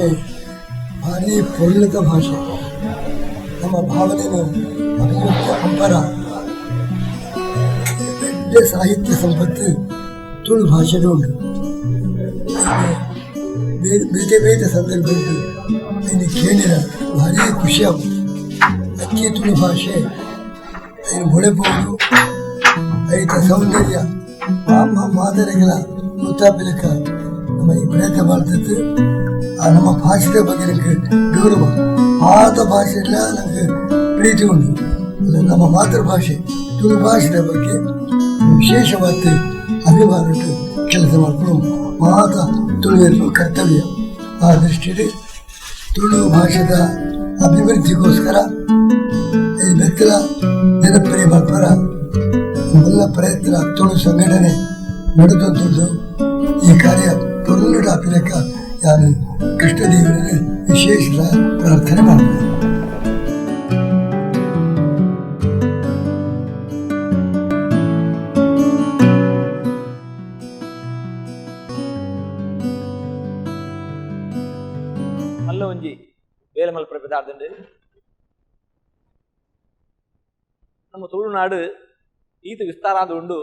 ಭಾಷೆ ಭಾರಿ ಪುರ್ಲಿತ ಭಾಷೆ. ನಮ್ಮ ಭಾವನೆಯನ್ನು ಅಭಿವ್ಯಕ್ತಿ ಅಂಬರ ದೊಡ್ಡ ಸಾಹಿತ್ಯ ಸಂಪತ್ತು ತುಳು ಭಾಷೆಗೆ ಉಂಟು. ಬೇರೆ ಬೇರೆ ಸಂದರ್ಭದಲ್ಲಿ ಇನ್ನು ಕೇಳಿದ ಭಾರಿ ಖುಷಿಯಾಗುವುದು. ಅಕ್ಕಿ ತುಳು ಭಾಷೆ ಅದನ್ನು ಹೊಳೆಬಹುದು. ರೈತ ಸೌಂದರ್ಯ ಮಾದರಿಗಳ ಮುತ್ತಾಪಿಲಕ ನಮ್ಮ ಈ ಪ್ರಯತ್ನ ಮಾಡ್ತಿದ್ದು ನಮ್ಮ ಭಾಷೆಯ ಬಗ್ಗೆ ನನಗೆ ಗೌರವ. ಆತ ಭಾಷೆ ಎಲ್ಲ ನನಗೆ ಪ್ರೀತಿ ಉಂಟು. ನಮ್ಮ ಮಾತೃಭಾಷೆ ತುಳು ಭಾಷೆಯ ಬಗ್ಗೆ ವಿಶೇಷವಾದ ಅಭಿಮಾನ ಉಂಟು. ಕೆಲಸ ಮಾಡಿಕೊಂಡು ಮಾತ ತುಳು ಕರ್ತವ್ಯ. ಆ ದೃಷ್ಟಿಯಲ್ಲಿ ತುಳು ಭಾಷೆದ ಅಭಿವೃದ್ಧಿಗೋಸ್ಕರ ಈ ಬೆತ್ತಲ ಜನಪ್ರಿಯ ಮಾಡ್ತಾರ ಎಲ್ಲ ಪ್ರಯತ್ನ ತುಳು ಸಂಘಟನೆ ನಡೆದಂಥದ್ದು. ಈ ಕಾರ್ಯ ಪುರುಳ ಅಪಿಲಕ ನಾನು ಕೃಷ್ಣದೇವರಲ್ಲಿ ವಿಶೇಷ ಪ್ರಾರ್ಥನೆ ಮಾಡ್ತೇನೆ. ಮಲ್ಲ ಒಂಜಿ ಬೇಲೆ ಮಲ್ಪುರ ಪದಾರ್ಥ ನಮ್ಮ ತುಳುನಾಡು ಈತ ವಿಸ್ತಾರ ಆದ ಉಂಡು.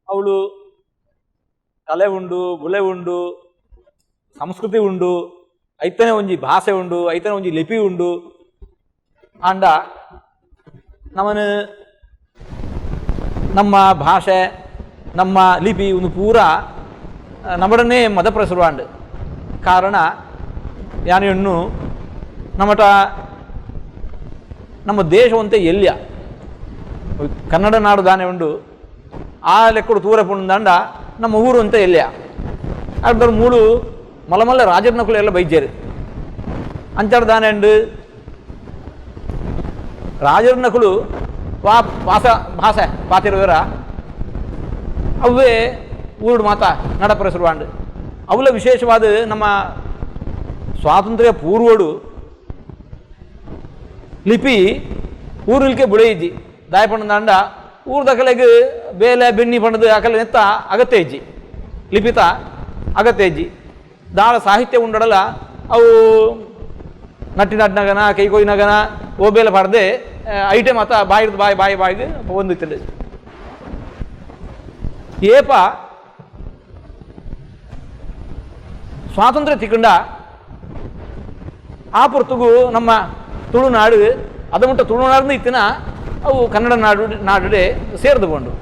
ಅವಳು ಕಲೆ ಉಂಡು, ಬುಲೆ ಉಂಡು, ಸಂಸ್ಕೃತಿ ಉಂಡು, ಐತನೇ ಒಂಜಿ ಭಾಷೆ ಉಂಡು, ಐತನೇ ಒಂಜಿ ಲಿಪಿ ಉಂಡು. ಆಂಡ ನಮ್ಮನ್ನು ನಮ್ಮ ಭಾಷೆ ನಮ್ಮ ಲಿಪಿ ಒಂದು ಪೂರ ನಮ್ಮಡನ್ನೇ ಮದಪ್ರಸುರುವಾಂಡು. ಕಾರಣ ಯಾನು ಹೆಣ್ಣು ನಮ್ಮಟ ನಮ್ಮ ದೇಶವಂತೆ ಎಲ್ಯ ಕನ್ನಡ ನಾಡು ದಾನೆ ಉಂಡು. ಆ ಲೆಕ್ಕಡು ತೂರ ಪುಂದಂಡ ನಮ್ಮ ಊರು ಅಂತ ಎಲ್ಯ ಅದ್ರ ಮೂಳು ಮಲಮಲ್ಲ ರಾಜರ್ನಕುಲು ಎಲ್ಲ ಬೈಜೇರು ಅಂಚಾಡ ದಾನೆ ಉಂಡು. ರಾಜರ್ನಕುಲು ಭಾಷೆ ಪಾತಿರುವರ ಅವೇ ಊರುಡು ಮಾತ ನಡಪರಸುರುವಾಂಡು. ಅವಳ ವಿಶೇಷವಾದ ನಮ್ಮ ಸ್ವಾತಂತ್ರ್ಯ ಪೂರ್ವಡು ಲಿಪಿ ಊರಿಲ್ಕೆ ಬುಳೆಯಿಜ್ಜಿ ದಾಯ ಪಂಡ ಊರ್ದ ಕಲೆಗೆ ಬೇಲೆ ಬೆಣ್ಣಿ ಪಂಡದು ಅಕಲೆ ನೆತ್ತ ಅಗತ್ಯ ಇಜ್ಜಿ ಲಿಪಿತ ಅಗತ್ಯ ಇಜ್ಜಿ ದಾಳ ಸಾಹಿತ್ಯ ಉಂಡಡಲ್ಲ ಅವು ನಟ್ಟಿ ನಟ್ನಗನ ಕೈ ಕೊಯ್ನಗನ ಓಬೇಲೆ ಪಡೆದೆ ಐಟೆ ಮಾತ ಬಾಯಿಡ್ದು ಬಾಯಿಗೆ ಹೊಂದಿತ್ತಂಡು. ಏಪ ಸ್ವಾತಂತ್ರ್ಯ ತಿಕ್ಕಂಡ ಆ ಪುರ್ತಗೂ ನಮ್ಮ ತುಳುನಾಡು ಅದು ಮುಟ್ಟ ತುಳುನಾಡಿನ ಇತ್ತಿನ ಅವು ಕನ್ನಡ ನಾಡುಡೆ ಸೇರಿದುಕೊಂಡು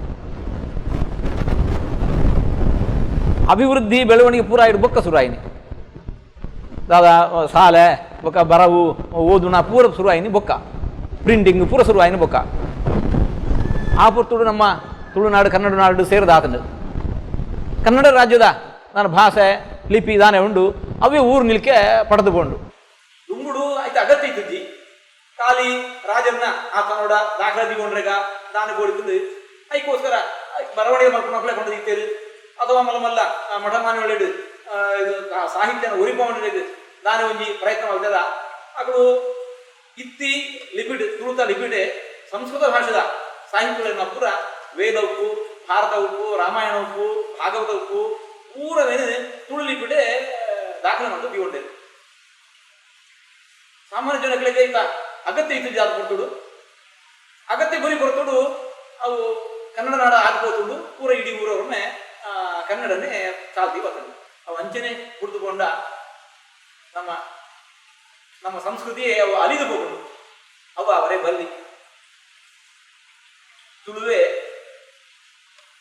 ಅಭಿವೃದ್ಧಿ ಬೆಳವಣಿಗೆ ಪೂರ ಇಡು ಬೊಕ್ಕ ಶುರುವಾಯಿನಿ. ದಾದ ಶಾಲೆ ಬೊಕ್ಕ ಬರವು ಓದುನ ಪೂರ ಶುರುವಾಯಿನಿ. ಬೊಕ್ಕ ಪ್ರಿಂಟಿಂಗ್ ಪೂರ ಶುರುವಾಯಿನಿ. ಬೊಕ್ಕ ಆ ಪುರ್ತುಡು ನಮ್ಮ ತುಳುನಾಡು ಕನ್ನಡ ನಾಡು ಸೇರಿದಾತಂಡು. ಕನ್ನಡ ರಾಜ್ಯದ ನನ್ನ ಭಾಷೆ ಲಿಪಿ ದಾನೆ ಉಂಡು. ಅವೇ ಊರು ನಿಲ್ಕೆ ಪಡೆದುಕೊಂಡು ದುಂಗುಡು ಆಯ್ತು ಅಗತ್ಯ ಇದ್ದಿದ್ದಿ ಖಾಲಿ ರಾಜನ್ನ ಆ ಕನ್ನಡ ದಾಖಲಾತಿಗೊಂಡ್ರೆಗ ದಾನ ಗೋಡಿಕೊಂಡು ಅದಕ್ಕೋಸ್ಕರ ಬರವಣಿಗೆ ಮಾಡ್ಕೊಂಡು ಮಕ್ಕಳೇ ಕೊಂಡು ಇತ್ತೇರು ಅಥವಾ ಮಲ್ಲ ಮಠ ಮಾನವಳಿಡು ಇದು ಸಾಹಿತ್ಯನ ಉರಿಪವಣಿಗೆ ದಾನ ಒಂಜಿ ಪ್ರಯತ್ನ ಮಾಡ್ತದ ಅಕಡು ಇತ್ತಿ ಲಿಪಿಡ್ ತುಳುತ ಲಿಪಿಡೆ ಸಂಸ್ಕೃತ ಭಾಷೆದ ಸಾಹಿತ್ಯಗಳನ್ನ ಪೂರ ವೇದ ಉಪ್ಪು, ಭಾರತ ಉಪ್ಪು, ರಾಮಾಯಣ ಉಪ್ಪು, ಭಾಗವತ ಉಪ್ಪು ಪೂರವೇನು ತುಳು ಲಿಪಿಡೆ ದಾಖಲೆ ಮಾಡಿ ಬಿಗೊಂಡೇರು. ಸಾಮಾನ್ಯ ಜನಗಳಿಗೆ ಈತ ಅಗತ್ಯ ಇತ್ತು ಜಾತ ಕೊಡ್ತುಡು ಅಗತ್ಯ ಗುರಿ ಕೊಡ್ತುಡು ಅವು ಕನ್ನಡ ನಾಡ ಆಗ್ಬೋದುಂಡು ಪೂರ ಇಡೀ ಊರವ್ರನ್ನೇ ಕನ್ನಡನೇ ಚಾಲ್ತಿ ಬರ್ತದೆ. ಅವು ಅಂಚನೆ ಕುಡಿದುಕೊಂಡ ನಮ್ಮ ನಮ್ಮ ಸಂಸ್ಕೃತಿಯೇ ಅವು ಅಲಿದು ಹೋಗುದು. ಅವು ಅವರೇ ಬಲ್ಲಿ ತುಳುವೆ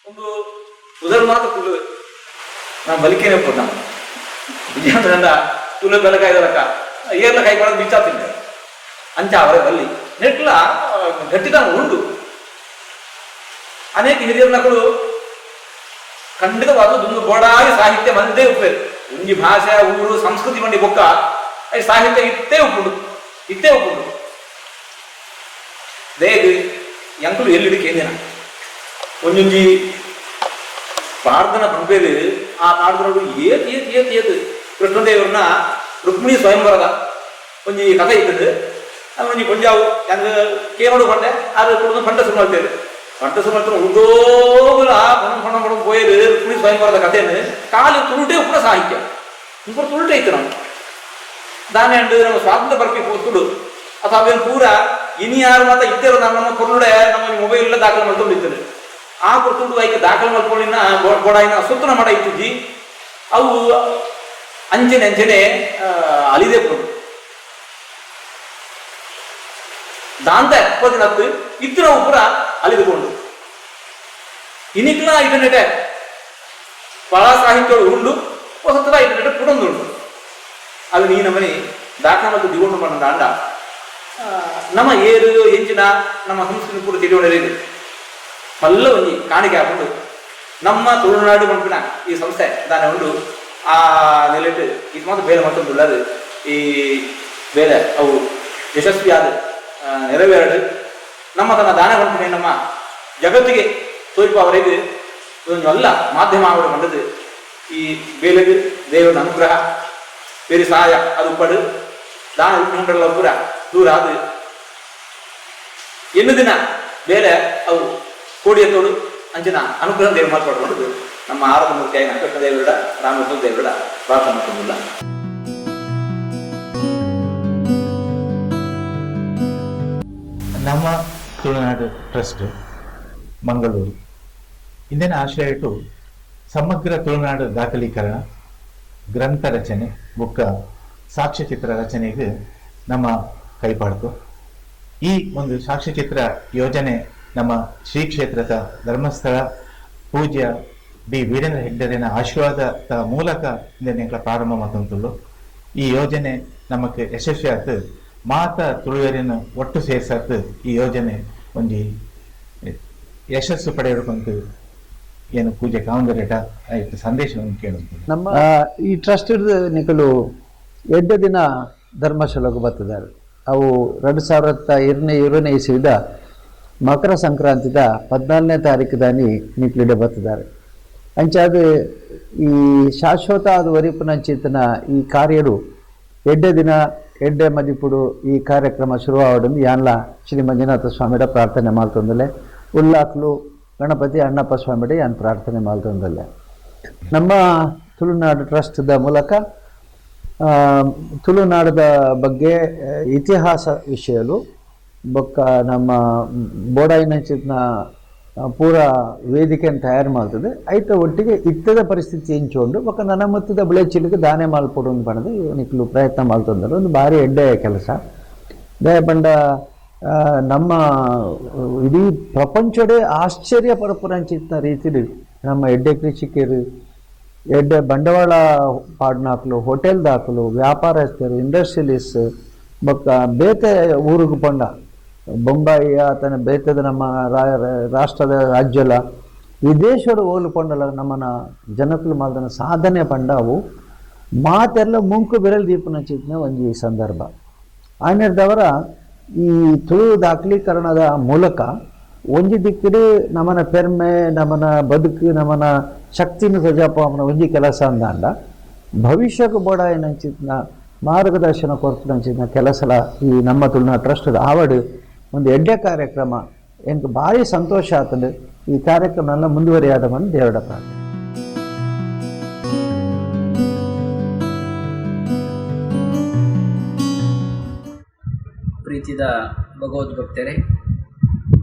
ಒಂದು ಉದರ್ ಮಾತ್ರ ತುಳುವೆ ನಾವು ಬಲಿಕೇನೆ ಕೊಟ್ಟ ವಿಜಯಂದ್ರ ತುಳು ಬೆಳಕಾಯ್ದಕ್ಕ ಏರ್ಲ ಕೈ ಕೊಡೋದು ಬಿಚ್ಚಾತಿದ್ದೆ ಅಂಚ ಅವರೇ ಬಲ್ಲಿ ನೆಟ್ಲ ಗಟ್ಟಿತನ ಉಂಟು. ಅನೇಕ ಹಿರಿಯರ ಮಕ್ಕಳು ಖಂಡಿತವಾದ ದುಂದು ಬೋಡಾಗಿ ಸಾಹಿತ್ಯ ಬಂದೇ ಉಪ್ಪೇರು. ಒಂಜಿ ಭಾಷೆ ಊರು ಸಂಸ್ಕೃತಿ ಮಂಡಿ ಬೊಕ್ಕ ಸಾಹಿತ್ಯ ಇತ್ತೇ ಉಪ್ಪುಂಡು ದೇಗ ಎಂಕಲು ಎಲ್ಲಿಡಿಕೆ ಏನಿನ ಒಂಜೊಂಜಿ ಪ್ರಾರ್ಥನಾ ಪಂಪೇರು ಆ ಪ್ರಾರ್ಥನೋಡು ಏತ್ ಕೃಷ್ಣದೇವರನ್ನ ರುಕ್ಮಿಣಿ ಸ್ವಯಂವರದ ಒಂಜಿ ಕಥೆ ಇತ್ತದು. ಒಂಜಿ ಕೊಂಜಾವು ಹೆಂಗ ಕೇನೋಡು ಪಂಡೆ ಅದು ಕುಡಿದು ಪಂಟ ಶುರು ಮಾಡ್ತೇವೆ. ಪಂಟ ಶುರು ಮಾಡ್ತಾರೆ ಉದ್ದೋಗಲ ಪಣ ಪೋಯರು ರುಕ್ಮಿಣಿ ಸ್ವಯಂವರದ ಕಥೆಯನ್ನು ಕಾಲು ತುರುಟೇ ಉಪ್ಪುನ ಸಾಹಿತ್ಯ ಇಂಪರು ತುಳುಟೆ ಇತ್ತು ನಾವು ದಾನೆ ಅಂಡು ನಮ್ಮ ಸ್ವಾತಂತ್ರ್ಯ ಬರ್ಬೇಕು ತುಳು ಅಥವಾ ಅವೇನು ಪೂರ ಇನಿ ಯಾರು ಮಾತ್ರ ಇದ್ದೇರು ನಮ್ಮ ಕೊರಳುಡೆ ನಮ್ಮ ಮೊಬೈಲ್ ದಾಖಲೆ ಮಾಡ್ಕೊಂಡಿದ್ದೇನೆ ಆ ಕೊರ್ತುಂಡು ಐಕೆ ದಾಖಲೆ ಮಾಡ್ಕೊಂಡಿನ ಗೋಡಾಯಿನ ಸುತ್ತನ ಮಾಡ ಇತ್ತಿದ್ದಿ ಅವು ಅಂಜನೆ ಅಂಜನೆ ಅಲಿದೆ ಕೊಡು ದಾಂತ 70 ಇತ್ತಿನ ಪೂರ ಅಲಿದುಕೊಂಡು ಇನಿಕ್ಲ ಇಂಟರ್ನೆಟ್ ಬಹಳ ಸಾಹಿತ್ಯ ಉಂಡು ಹೊಸತರ ಇಂಟರ್ನೆಟ್ ಪುಡೊಂದು ಉಂಟು ಅದು ನೀ ನಮ್ಮನೆ ದಾಖಲೆ ಮತ್ತು ದಿಗೊಂಡು ಮಾಡೋಣ ಅಂಡ ನಮ್ಮ ಏರು ಎಂಚಿನ ನಮ್ಮ ಸಂಸ್ಕೃತಿ ಪೂರ ತಿಳಿಯೋಣ ಮಲ್ಲ ಒಂಜಿ ಕಾಣಿಕೆ ಹಾಕೊಂಡು ನಮ್ಮ ತುಳುನಾಡು ಮನ್ಪಿನ ಈ ಸಂಸ್ಥೆ ದಾನೆ ಉಂಡು ಆ ನೆಲೆಟ್ಟು ಇದು ಮಾತ್ರ ಬೇರೆ ಮತ್ತೊಂದುಳ್ಳದು ಈ ಬೇರೆ ಅವು ಯಶಸ್ವಿಯಾದ ನೆರವೇರಡು ನಮ್ಮ ತನ್ನ ದಾನ ಮನ್ಪಿನ ನಮ್ಮ ಜಗತ್ತಿಗೆ ತೋರಿಪವರೆಗೆ ಇದೊಂದು ಎಲ್ಲ ಮಾಧ್ಯಮ ಅವರು ಬಂದದ್ದು ಈ ಬೇಲೆಗೆ ದೇವರ ಅನುಗ್ರಹ ಬೇರೆ ಸಹಾಯ ಅದು ಪಡು ದಾನ ಉಪಕರಣಗಳ ಪೂರ ದೂರ ಅದು ಎನ್ನು ದಿನ ಬೇರೆ ಅವು ಕೋಡಿಯ ತೋಡು ಅಂಚಿನ ಅನುಗ್ರಹ ದೇವ ಮಾರ್ಪಡ್ಕೊಂಡು ನಮ್ಮ ಆರಾಧ ಮೂರ್ತಿಯಾಗಿ ನಕ್ಕೃಷ್ಣ ದೇವರುಡ ರಾಮಕೃಷ್ಣ ದೇವರುಡ ಪ್ರಾರ್ಥನೆ ಮಾಡ್ಕೊಂಡಿಲ್ಲ. ನಮ್ಮ ತುಳುನಾಡು ಟ್ರಸ್ಟ್ ಮಂಗಳೂರು ಇಂದಿನ ಆಶಯ ಇಟ್ಟು ಸಮಗ್ರ ತುಳುನಾಡು ದಾಖಲೀಕರಣ ಗ್ರಂಥ ರಚನೆ ಬುಕ್ಕ ಸಾಕ್ಷ್ಯಚಿತ್ರ ರಚನೆಗೆ ನಮ್ಮ ಕೈಪಾಡ್ತು. ಈ ಒಂದು ಸಾಕ್ಷ್ಯಚಿತ್ರ ಯೋಜನೆ ನಮ್ಮ ಶ್ರೀ ಕ್ಷೇತ್ರದ ಧರ್ಮಸ್ಥಳ ಪೂಜ್ಯ ಡಿ ವೀರೇಂದ್ರ ಹೆಗ್ಡೆರಿನ ಆಶೀರ್ವಾದದ ಮೂಲಕ ಇಂದಿನ ಪ್ರಾರಂಭ ಮಾಡ್ತುಳ್ಳು. ಈ ಯೋಜನೆ ನಮಗೆ ಯಶಸ್ವಿ ಆಯ್ತು ಮಾತ ತುಳುವರಿನ ಒಟ್ಟು ಸೇರ್ಸತ್ತು ಈ ಯೋಜನೆ ಒಂದು ಯಶಸ್ಸು ಪಡೆಯಬೇಕು ಏನು ಪೂಜೆ ಕಾವಂದರೇಟ ಆಯ್ತು ಸಂದೇಶವನ್ನು ಕೇಳುತ್ತೆ. ನಮ್ಮ ಈ ಟ್ರಸ್ಟ್ ನಿಕಲು 2 ದಿನ ಧರ್ಮಶಾಲೆಗೆ ಬರ್ತಿದ್ದಾರೆ. ಅವು 2022ನೇ ಇಸವಿದ ಮಕರ ಸಂಕ್ರಾಂತಿದ 14ನೇ ತಾರೀಕು ದಾನಿ ನಿಕ್ಲಿಡೆ ಬರ್ತಿದ್ದಾರೆ. ಅಂಚಾದ ಈ ಶಾಶ್ವತ ಅದು ವರಿಪುನಂಚಿತನ ಈ ಕಾರ್ಯಡು 2 ದಿನ 2 ಮದಿಪುಡು ಈ ಕಾರ್ಯಕ್ರಮ ಶುರುವಾವಡನ್ನು ಯಾನ್ಲ ಶ್ರೀ ಮಂಜುನಾಥ ಸ್ವಾಮಿಡ ಪ್ರಾರ್ಥನೆ ಮಾಡ್ತಂದಲೆ ಉಲ್ಲಾಕ್ಲು ಗಣಪತಿ ಅಣ್ಣಪ್ಪ ಸ್ವಾಮಿಡ ಯಾನ್ ಪ್ರಾರ್ಥನೆ ಮಾಡ್ತಂದಲೆ. ನಮ್ಮ ತುಳುನಾಡು ಟ್ರಸ್ಟ್ದ ಮೂಲಕ ತುಳುನಾಡದ ಬಗ್ಗೆ ಇತಿಹಾಸ ವಿಷಯಲು ಬೊಕ್ಕ ನಮ್ಮ ಬೋಡಾಯಿನಂಚಿನ ಪೂರ ವೇದಿಕೆಯನ್ನು ತಯಾರು ಮಾಡ್ತದೆ. ಐತ ಒಟ್ಟಿಗೆ ಇತ್ತದ ಪರಿಸ್ಥಿತಿ ಎಂಚುಕೊಂಡು ಬೊಕ್ಕ ನನ್ನ ಮೊತ್ತದ ಬೆಳೆಚಿಲಿಗೆ ದಾನೆ ಮಾಲ್ಪಡು ಪಣದು ನಿಕ್ಲು ಪ್ರಯತ್ನ ಮಾಡ್ತಂದ್ರೆ ಒಂದು ಭಾರಿ ಎಡ್ಡೆ ಕೆಲಸ ದಯಪಂಡ ನಮ್ಮ ಇಡೀ ಪ್ರಪಂಚಡೆ ಆಶ್ಚರ್ಯ ಪರಪುರಂಚಿನ ರೀತಿಲಿ ನಮ್ಮ ಎಡ್ಡೆ ಕೃಷಿಕರು ಎಡ್ಡೆ ಬಂಡವಾಳ ಪಾಡ್ನಾಕ್ಲು ಹೋಟೆಲ್ ದಾಖಲು ವ್ಯಾಪಾರಸ್ಥರು ಇಂಡಸ್ಟ್ರಿಯಲಿಸ್ಟ್ ಬೊಕ್ಕ ಬೇತೆ ಊರಿಗೆ ಪಂಡ ಬೊಂಬಾಯಿ ಆತನ ಬೇತದ ನಮ್ಮ ರಾಷ್ಟ್ರದ ರಾಜ್ಯಲ ವಿದೇಶದ ಓಲು ಪಂಡಲ ನಮ್ಮನ ಜನಕಲು ಮಾಡಿದ ಸಾಧನೆ ಪಂಡ ಅವು ಮಾತೆಲ್ಲ ಮುಂಕು ಬೆರಳು ದೀಪನಚಿತ್ನ ಒಂಜಿ ಸಂದರ್ಭ ಆಯ್ನದವರ ಈ ತುಳು ದಾಖಲೀಕರಣದ ಮೂಲಕ ಒಂಜಿ ದಿಕ್ಕಡೆ ನಮ್ಮನ ಪೆರ್ಮೆ ನಮ್ಮನ ಬದುಕು ನಮ್ಮನ ಶಕ್ತಿನ ಸಜಾಪನ ಒಂಜಿ ಕೆಲಸ ಅಂದಾಂಡ ಭವಿಷ್ಯಕ್ಕೆ ಬೋಡಾಯಿನಂಚಿನ ಮಾರ್ಗದರ್ಶನ ಕೊರತಂಚಿನ ಕೆಲಸಲ ಈ ನಮ್ಮ ತುಳುನಾಡು ಟ್ರಸ್ಟ್ ಆವಡು ಒಂದು ಎಡ್ಡೆ ಕಾರ್ಯಕ್ರಮ எனக்கு ಭಾರಿ ಸಂತೋಷ ಆತಂದು ಈ ಕಾರ್ಯಕ್ರಮ ಎಲ್ಲ ಮುಂದುವರಿಯಾದವನು ದೇವರ ಪ್ರಾರ್ಥನೆ. ಪ್ರೀತಿದ ಭಗವದ್ಭಕ್ತರೇ,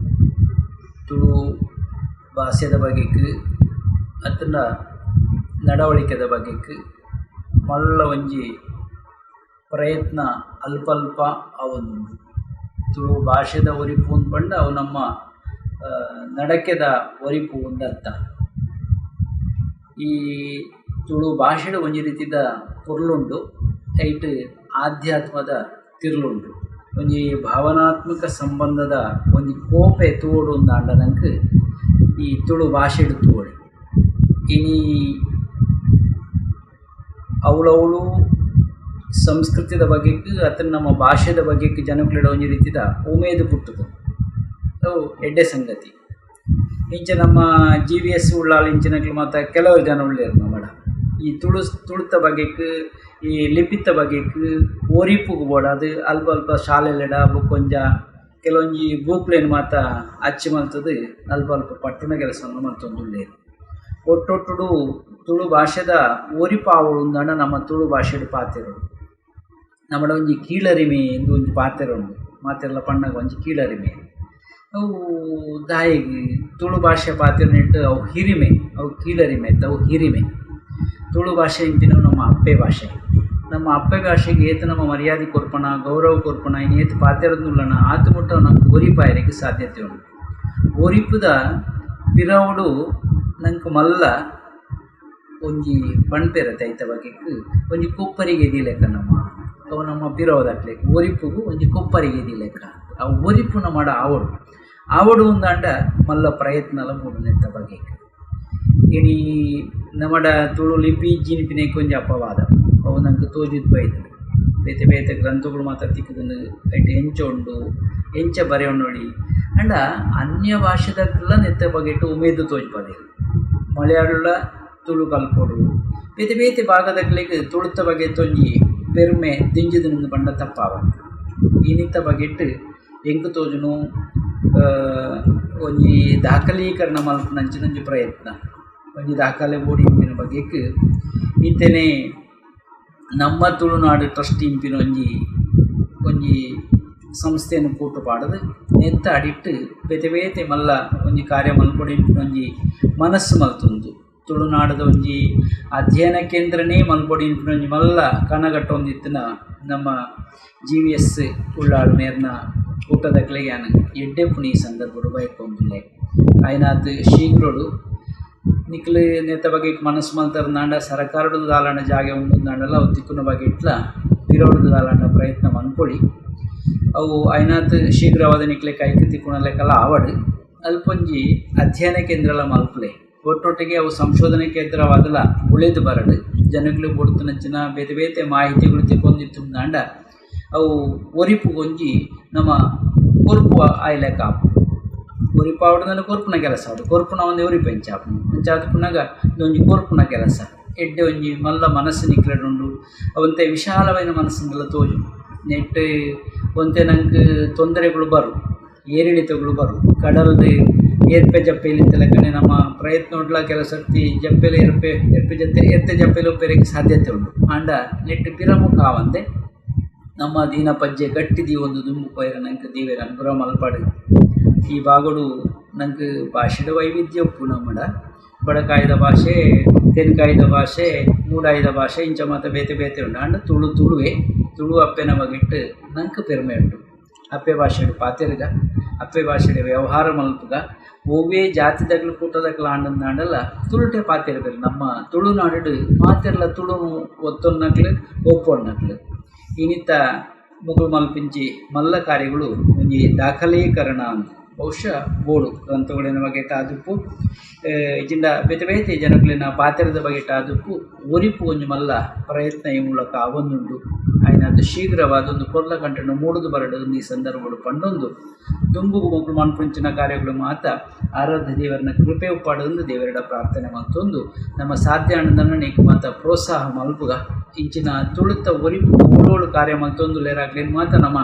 ತುಳು ಭಾಷೆದ ಬಗೆಗೆ ಅತನ ನಡವಳಿಕೆದ ಬಗೆಗೆ ಮಲ್ಲ ಒಂಜಿ ಪ್ರಯತ್ನ ಅಲ್ಪ ಅವೊಂದುಂಡು. ತುಳು ಭಾಷೆದ ಒರಿಪು ಅಂದ್ಪಂಡ ಅವು ನಮ್ಮ ನಡಕೆದ ಒರಿಪು ಒಂದರ್ಥ. ಈ ತುಳು ಭಾಷೆದ ಒಂಜಿ ರೀತಿದ ಪೊರ್ಲುಂಡು, ಐಟ್ ಆಧ್ಯಾತ್ಮದ ತಿರ್ಲುಂಡು. ಒಂಜಿ ಭಾವನಾತ್ಮಕ ಸಂಬಂಧದ ಒಂಜಿ ಕೋಪೆ ತೋಡು ಅಂದಾಂಡ ನಂಗೆ ಈ ತುಳು ಭಾಷೆಡು ತೋಡಿ ಇನಿ ಅವಳವಳು ಸಂಸ್ಕೃತಿದ ಬಗೆಗೆ ಅತನ ನಮ್ಮ ಭಾಷೆದ ಬಗೆಗೆ ಜನಕ್ಲಿಡ ಒಂಜಿ ರೀತಿದ ಉಮೇದು ಪುಟ್ಟದು ಅವು ಎಡ್ಡೆ ಸಂಗತಿ. ಇಂಚ ನಮ್ಮ GVS ಉಳ್ಳಾಳ ಇಂಚಿನಕ್ಲು ಮತ್ತು ಕೆಲವು ಜನ ಉಳ್ಳೇರು ನಮ್ಮಡ ಈ ತುಳುತ ಬಗೆಗೆ ಈ ಲಿಪಿತ ಬಗೆಗೆ ಒರಿಪುಗು ಬೋಡದು ಅಲ್ಪ ಅಲ್ಪ ಶಾಲೆಲೆಡ ಬೊಕ್ಕೊಂಜ ಕೆಲವೊಂಜಿ ಬೂಕ್ಲೇನು ಮಾತ ಅಚ್ಚಿ ಮಲ್ತದು ಅಲ್ಪ ಅಲ್ಪ ಪಟ್ಟಣ ಕೆಲಸವನ್ನು ಮಲ್ತೊಂದುಳ್ಳೇರು. ಒಟ್ಟೊಟ್ಟುಡು ತುಳು ಭಾಷೆದ ಒರಿಪಾವಳು ಉಂದಾಂಡ ನಮ್ಮ ತುಳು ಭಾಷೆಡ್ ಪಾತೆರು ನಮ್ಮಡ ಒಂಜಿ ಕೀಳರಿಮೆ ಎಂದು ಒಂಜಿ ಪಾತೆರ ಉಂಡು ಮಾತೆರ್ಲ ಪಣ್ಣಗ ಒಂಜಿ ಕೀಳರಿಮೆ ಅವು ದಾಯಿಗೆ ತುಳು ಭಾಷೆ ಪಾತೆರ್ನೆಟ್ಟು ಅವು ಹಿರಿಮೆ ಅವು ಕೀಳರಿಮೆ ಅಂತ ಅವು ಹಿರಿಮೆ. ತುಳು ಭಾಷೆ ಇಂಪಿನ ನಮ್ಮ ಅಪ್ಪೆ ಭಾಷೆ, ನಮ್ಮ ಅಪ್ಪೆ ಭಾಷೆಗೆ ಏತು ನಮ್ಮ ಮರ್ಯಾದೆ ಕೊರ್ಪಣ ಗೌರವ ಕೊರ್ಪಣ ಇನ್ನು ಏತು ಪಾತೆರದುಲ್ಲನ ಆತು ಮುಟ್ಟ ನಮ್ಗೆ ಒರಿಪಾಯರಿಗೆ ಸಾಧ್ಯತೆ ಉಂಟು. ಒರಿಪುದ ಪಿರವುಡು ನಂಗೆ ಮಲ್ಲ ಒಂಜಿ ಪಣ್ಪೆರತೆ ಐತ ಬಗೆಗೆ ಒಂಜಿ ಕೊಪ್ಪರಿಗೆ ಎದಿ ಲೆಕ್ಕ ಅವು ನಮ್ಮ ಪಿರವದಟ್ಲೆಕ್ಕ ಒರಿಪುಗು ಒಂಜಿ ಕೊಪ್ಪರಿಗೆ ಎದಿ ಲೆಕ್ಕ ಆ ಒರಿಪು ನಮ್ಮಡ ಆವಡು ಉಂದಾಂಡ ಮಲ್ಲ ಪ್ರಯತ್ನಲ ಮೂಡನೆತ್ತ ಬಗೆಗೆ ಇನಿ ನಮ್ಮಡ ತುಳು ಲಿಪಿ ಜಿನಿಪಿನೇಕ ಒಂಜಿ ಅಪವಾದ ಅವು ನಂಗೆ ತೋಜಿದ್ ಬೈದು ಬೇತೆ ಬೇತೆ ಗ್ರಂಥಗಳು ಮಾತ್ರ ತಿಕ್ಕದು ಐಟು ಎಂಚ ಉಂಡು ಎಂಚ ಬರೆಯೋಣಿ ಅಂಡ ಅನ್ಯ ಭಾಷೆದಕ್ಕೆಲ್ಲ ನೆತ್ತ ಬಗೆಟ್ಟು ಉಮೇದು ತೋಜ್ಪದೆ. ಮಲಯಾಳ ತುಳು ಕಲ್ಪೋಡು ಬೇತೆ ಬೇತೆ ಭಾಗದಗಳಿಗೆ ತುಳುತ ಬಗೆ ತೊಂಜಿ ಪೆರ್ಮೆ ದಿಂಜಿದ ಬಂಡ ತಪ್ಪಾವ ಇನ್ನಿತ್ತ ಬಗೆಟ್ಟು ಎಂಕು ತೋಜುನು ಒಂಜಿ ದಾಖಲೀಕರಣ ಮಲ್ಪನಂಚಿನೊಂಜಿ ಪ್ರಯತ್ನ ಒಂಜಿ ದಾಖಲೆ ಬೋಡಿ ಇಂಪಿನ ಬಗೆಗೆ ಇತ್ತೇನೆ ನಮ್ಮ ತುಳುನಾಡು ಟ್ರಸ್ಟ್ ಇಂಪಿನ ಒಂಜಿ ಸಂಸ್ಥೆಯನ್ನು ಕೂಟು ಪಾಡದು ನೆತ್ತ ಅಡಿಟ್ಟು ಬೇತೆ ಬೇತೆ ಮಲ್ಲ ಒಂಜಿ ಕಾರ್ಯ ಮಲ್ಪೊಡಿ ಒಂಜಿ ಮನಸ್ಸು ಮಲ್ತುಂದು ತುಳುನಾಡದ ಒಂಜಿ ಅಧ್ಯಯನ ಕೇಂದ್ರನೇ ಮಲ್ಪೊಡಿ ಒಂಜಿ ಮಲ್ಲ ಕಣಗಟ್ಟೊಂದಿತ್ತಿನ ನಮ್ಮ GVS ಉಳ್ಳಾಳು ನೇರ್ನ ಕೂಟದಕ್ಲೆಗೆ ನಾನು ಎಡ್ಡೆ ಪುಣಿ ಈ ಸಂದರ್ಭಡು ಬಯಕೊಂದಿಲ್ಲ ಆಯ್ನಾತ್ ಶೀಘ್ರಡು ನಿಕ್ಲು ನೆತ್ತ ಬಗ್ಗೆ ಮನಸ್ಸು ಮಲ್ತಾರ ಸರ್ಕಾರದ ದಾಲಣ್ಣ ಜಾಗೆ ಉಂಡಲ್ಲ ಅವು ತಿಕ್ಕುನ ಬಗ್ಗೆ ಇಟ್ಲ ಪಿರೋಡದ ದಾಲಣ್ಣ ಪ್ರಯತ್ನ ಮನ್ಕೊಡಿ ಅವು ಐನಾತ್ ಶೀಘ್ರವಾದ ನಿಕ್ಲೆ ಕೈಗೆ ತಿಕ್ಕುಣಲೆಕ್ಕಲ್ಲ ಆವಡು ಅಲ್ಪೊಂಜಿ ಅಧ್ಯಯನ ಕೇಂದ್ರಲ ಮಲ್ಪಲೆ ಒಟ್ಟೊಟ್ಟಿಗೆ ಅವು ಸಂಶೋಧನೆ ಕೇಂದ್ರವಾದಲ್ಲ ಉಳಿದು ಬರಡು ಜನಗಳು ಬೊಡ್ತನಂಚಿನ ಬೇತೆ ಬೇತೆ ಮಾಹಿತಿಗಳು ತಿಕ್ಕೊಂದಿತ್ತು ನಾಂಡ ಅವು ಒರಿಪುಗೊಂಜಿ ನಮ್ಮ ಕೊರ್ಪು ಆಯ್ಲೆಕ್ಕ ಒರಿಪು ಆವಡದಲ್ಲಿ ಕೊರ್ಪುನ ಕೆಲಸ ಆಡು ಕೊರ್ಪುನ ಒಂದು ಒರಿಪು ಹೆಂಚಾಪು ಹೆಂಚಾದ ಪುನಗ ಇದೊಂಜಿ ಕೊರ್ಪುನ ಕೆಲಸ ಎಡ್ಡೆ ಒಂಜಿ ಮಲ್ಲ ಮನಸ್ಸು ನಿಕ್ಲೆಡುಂಡು ಅವಂತೆ ವಿಶಾಲವಾದ ಮನಸ್ಸಿನೆಲ್ಲ ತೋಜು ನೆಟ್ಟು ಒಂತೆ ನಂಗೆ ತೊಂದರೆಗಳು ಬರು ಏರಿಳಿತಗಳು ಬರು ಕಡಲ್ದು ಏರ್ಪೆ ಜಪ್ಪೆಲಿಂದ ಲೆಕ್ಕನೆ ನಮ್ಮ ಪ್ರಯತ್ನ ಉಂಟ್ಲ ಕೆಲಸ ಜಪ್ಪೆಲೆ ಎರ್ಪೆ ಎತ್ತೆ ಜಪ್ಪೆಲೆ ಉಪ್ಪೆರೆಗೆ ಸಾಧ್ಯತೆ ಉಂಟು ಆಂಡ ನೆಟ್ಟು ಪಿರಮುಖ ಆವಂತೆ ನಮ್ಮ ದೀನ ಪಜ್ಜೆ ಗಟ್ಟಿದಿ ಒಂದು ದುಂಬು ಪೈರ ನಂಗೆ ದೀವೇರ ಅನುಗ್ರಹ ಮಲ್ಪಾಡು ಈ ಬಾಗಡು ನಂಗೆ ಭಾಷೆದ ವೈವಿಧ್ಯ ಉಪ್ಪು ನಮ್ಮಡ ಬಡಕಾಯ್ದ ಭಾಷೆ ತೆನ್ಕಾಯ್ದ ಭಾಷೆ ಮೂಡಾಯ್ದ ಭಾಷೆ ಇಂಚ ಮಾತ ಬೇತೆ ಬೇತೆ ಉಂಡು ಅಂಡ ತುಳು ಅಪ್ಪೆನ ಬಗೆಟ್ಟು ನಂಗೆ ಪೆರ್ಮೆ ಉಂಟು. ಅಪ್ಪೆ ಭಾಷೆಡು ಪಾತೆರ್ಗ ಅಪ್ಪೆ ಭಾಷೆಡ ವ್ಯವಹಾರ ಮಲ್ಪುಗ ಒವ್ವೇ ಜಾತಿದಗ್ಲು ಕೂಟದಗ್ಲು ಆಂಡಲ್ಲ ತುಳುಟೆ ಪಾತೆರ್ಬೇಕು ನಮ್ಮ ತುಳುನಾಡು ಮಾತೆರ್ಲ ತುಳು ಒತ್ತೊನ್ನಕ್ಲು ಒಪ್ಪೊನ್ನಕ್ಲು ಇನ್ನಿತ್ತ ಮುಗುಳು ಮಲ್ಪಿಂಚಿ ಮಲ್ಲ ಕಾರ್ಯಗಳು ಒಂಜಿ ದಾಖಲೀಕರಣ ಅಂತ ಬಹುಶಃ ಬೋಡು ಗ್ರಂಥಗಳಿನ ಬಗೆಟ್ ಆದುಪ್ಪು ಇಜಿಂಡ ಬೇತೆ ಬೇತೆ ಜನಗಳಿನ ಪಾತ್ರದ ಬಗೆಟ್ ಆದುಪ್ಪು ಒರಿಪು ಒಂಜಿ ಮಲ್ಲ ಪ್ರಯತ್ನ ಈ ಮೂಲಕ ಅವೊಂದುಂಡು ಆಯ್ನದು ಶೀಘ್ರವಾದೊಂದು ಕೊರ್ಲ ಕಂಟನ್ನು ಮೂಡುದು ಬರಡು ಈ ಸಂದರ್ಭಗಳು ಪಂಡೊಂದು ದುಂಬುಗು ಮಕ್ಕಳು ಮನ್ಪುಂಚಿನ ಕಾರ್ಯಗಳು ಮಾತ ಆರಾಧ್ಯ ದೇವರನ್ನ ಕೃಪೆ ಉಪ್ಪಾಡೊಂದು ದೇವರಡ ಪ್ರಾರ್ಥನೆ ಮತ್ತೊಂದು ನಮ್ಮ ಸಾಧ್ಯ ಹಣ್ಣದನ್ನು ನೀಕು ಮಾತ ಪ್ರೋತ್ಸಾಹ ಮಲ್ಪುಗ ಇಂಚಿನ ತುಳುತ್ತ ಒರಿಪು ಓಡೋಳು ಕಾರ್ಯ ಮತ್ತೊಂದು ಲೇರಾಗ್ಲೇನು ಮಾತ ನಮ್ಮ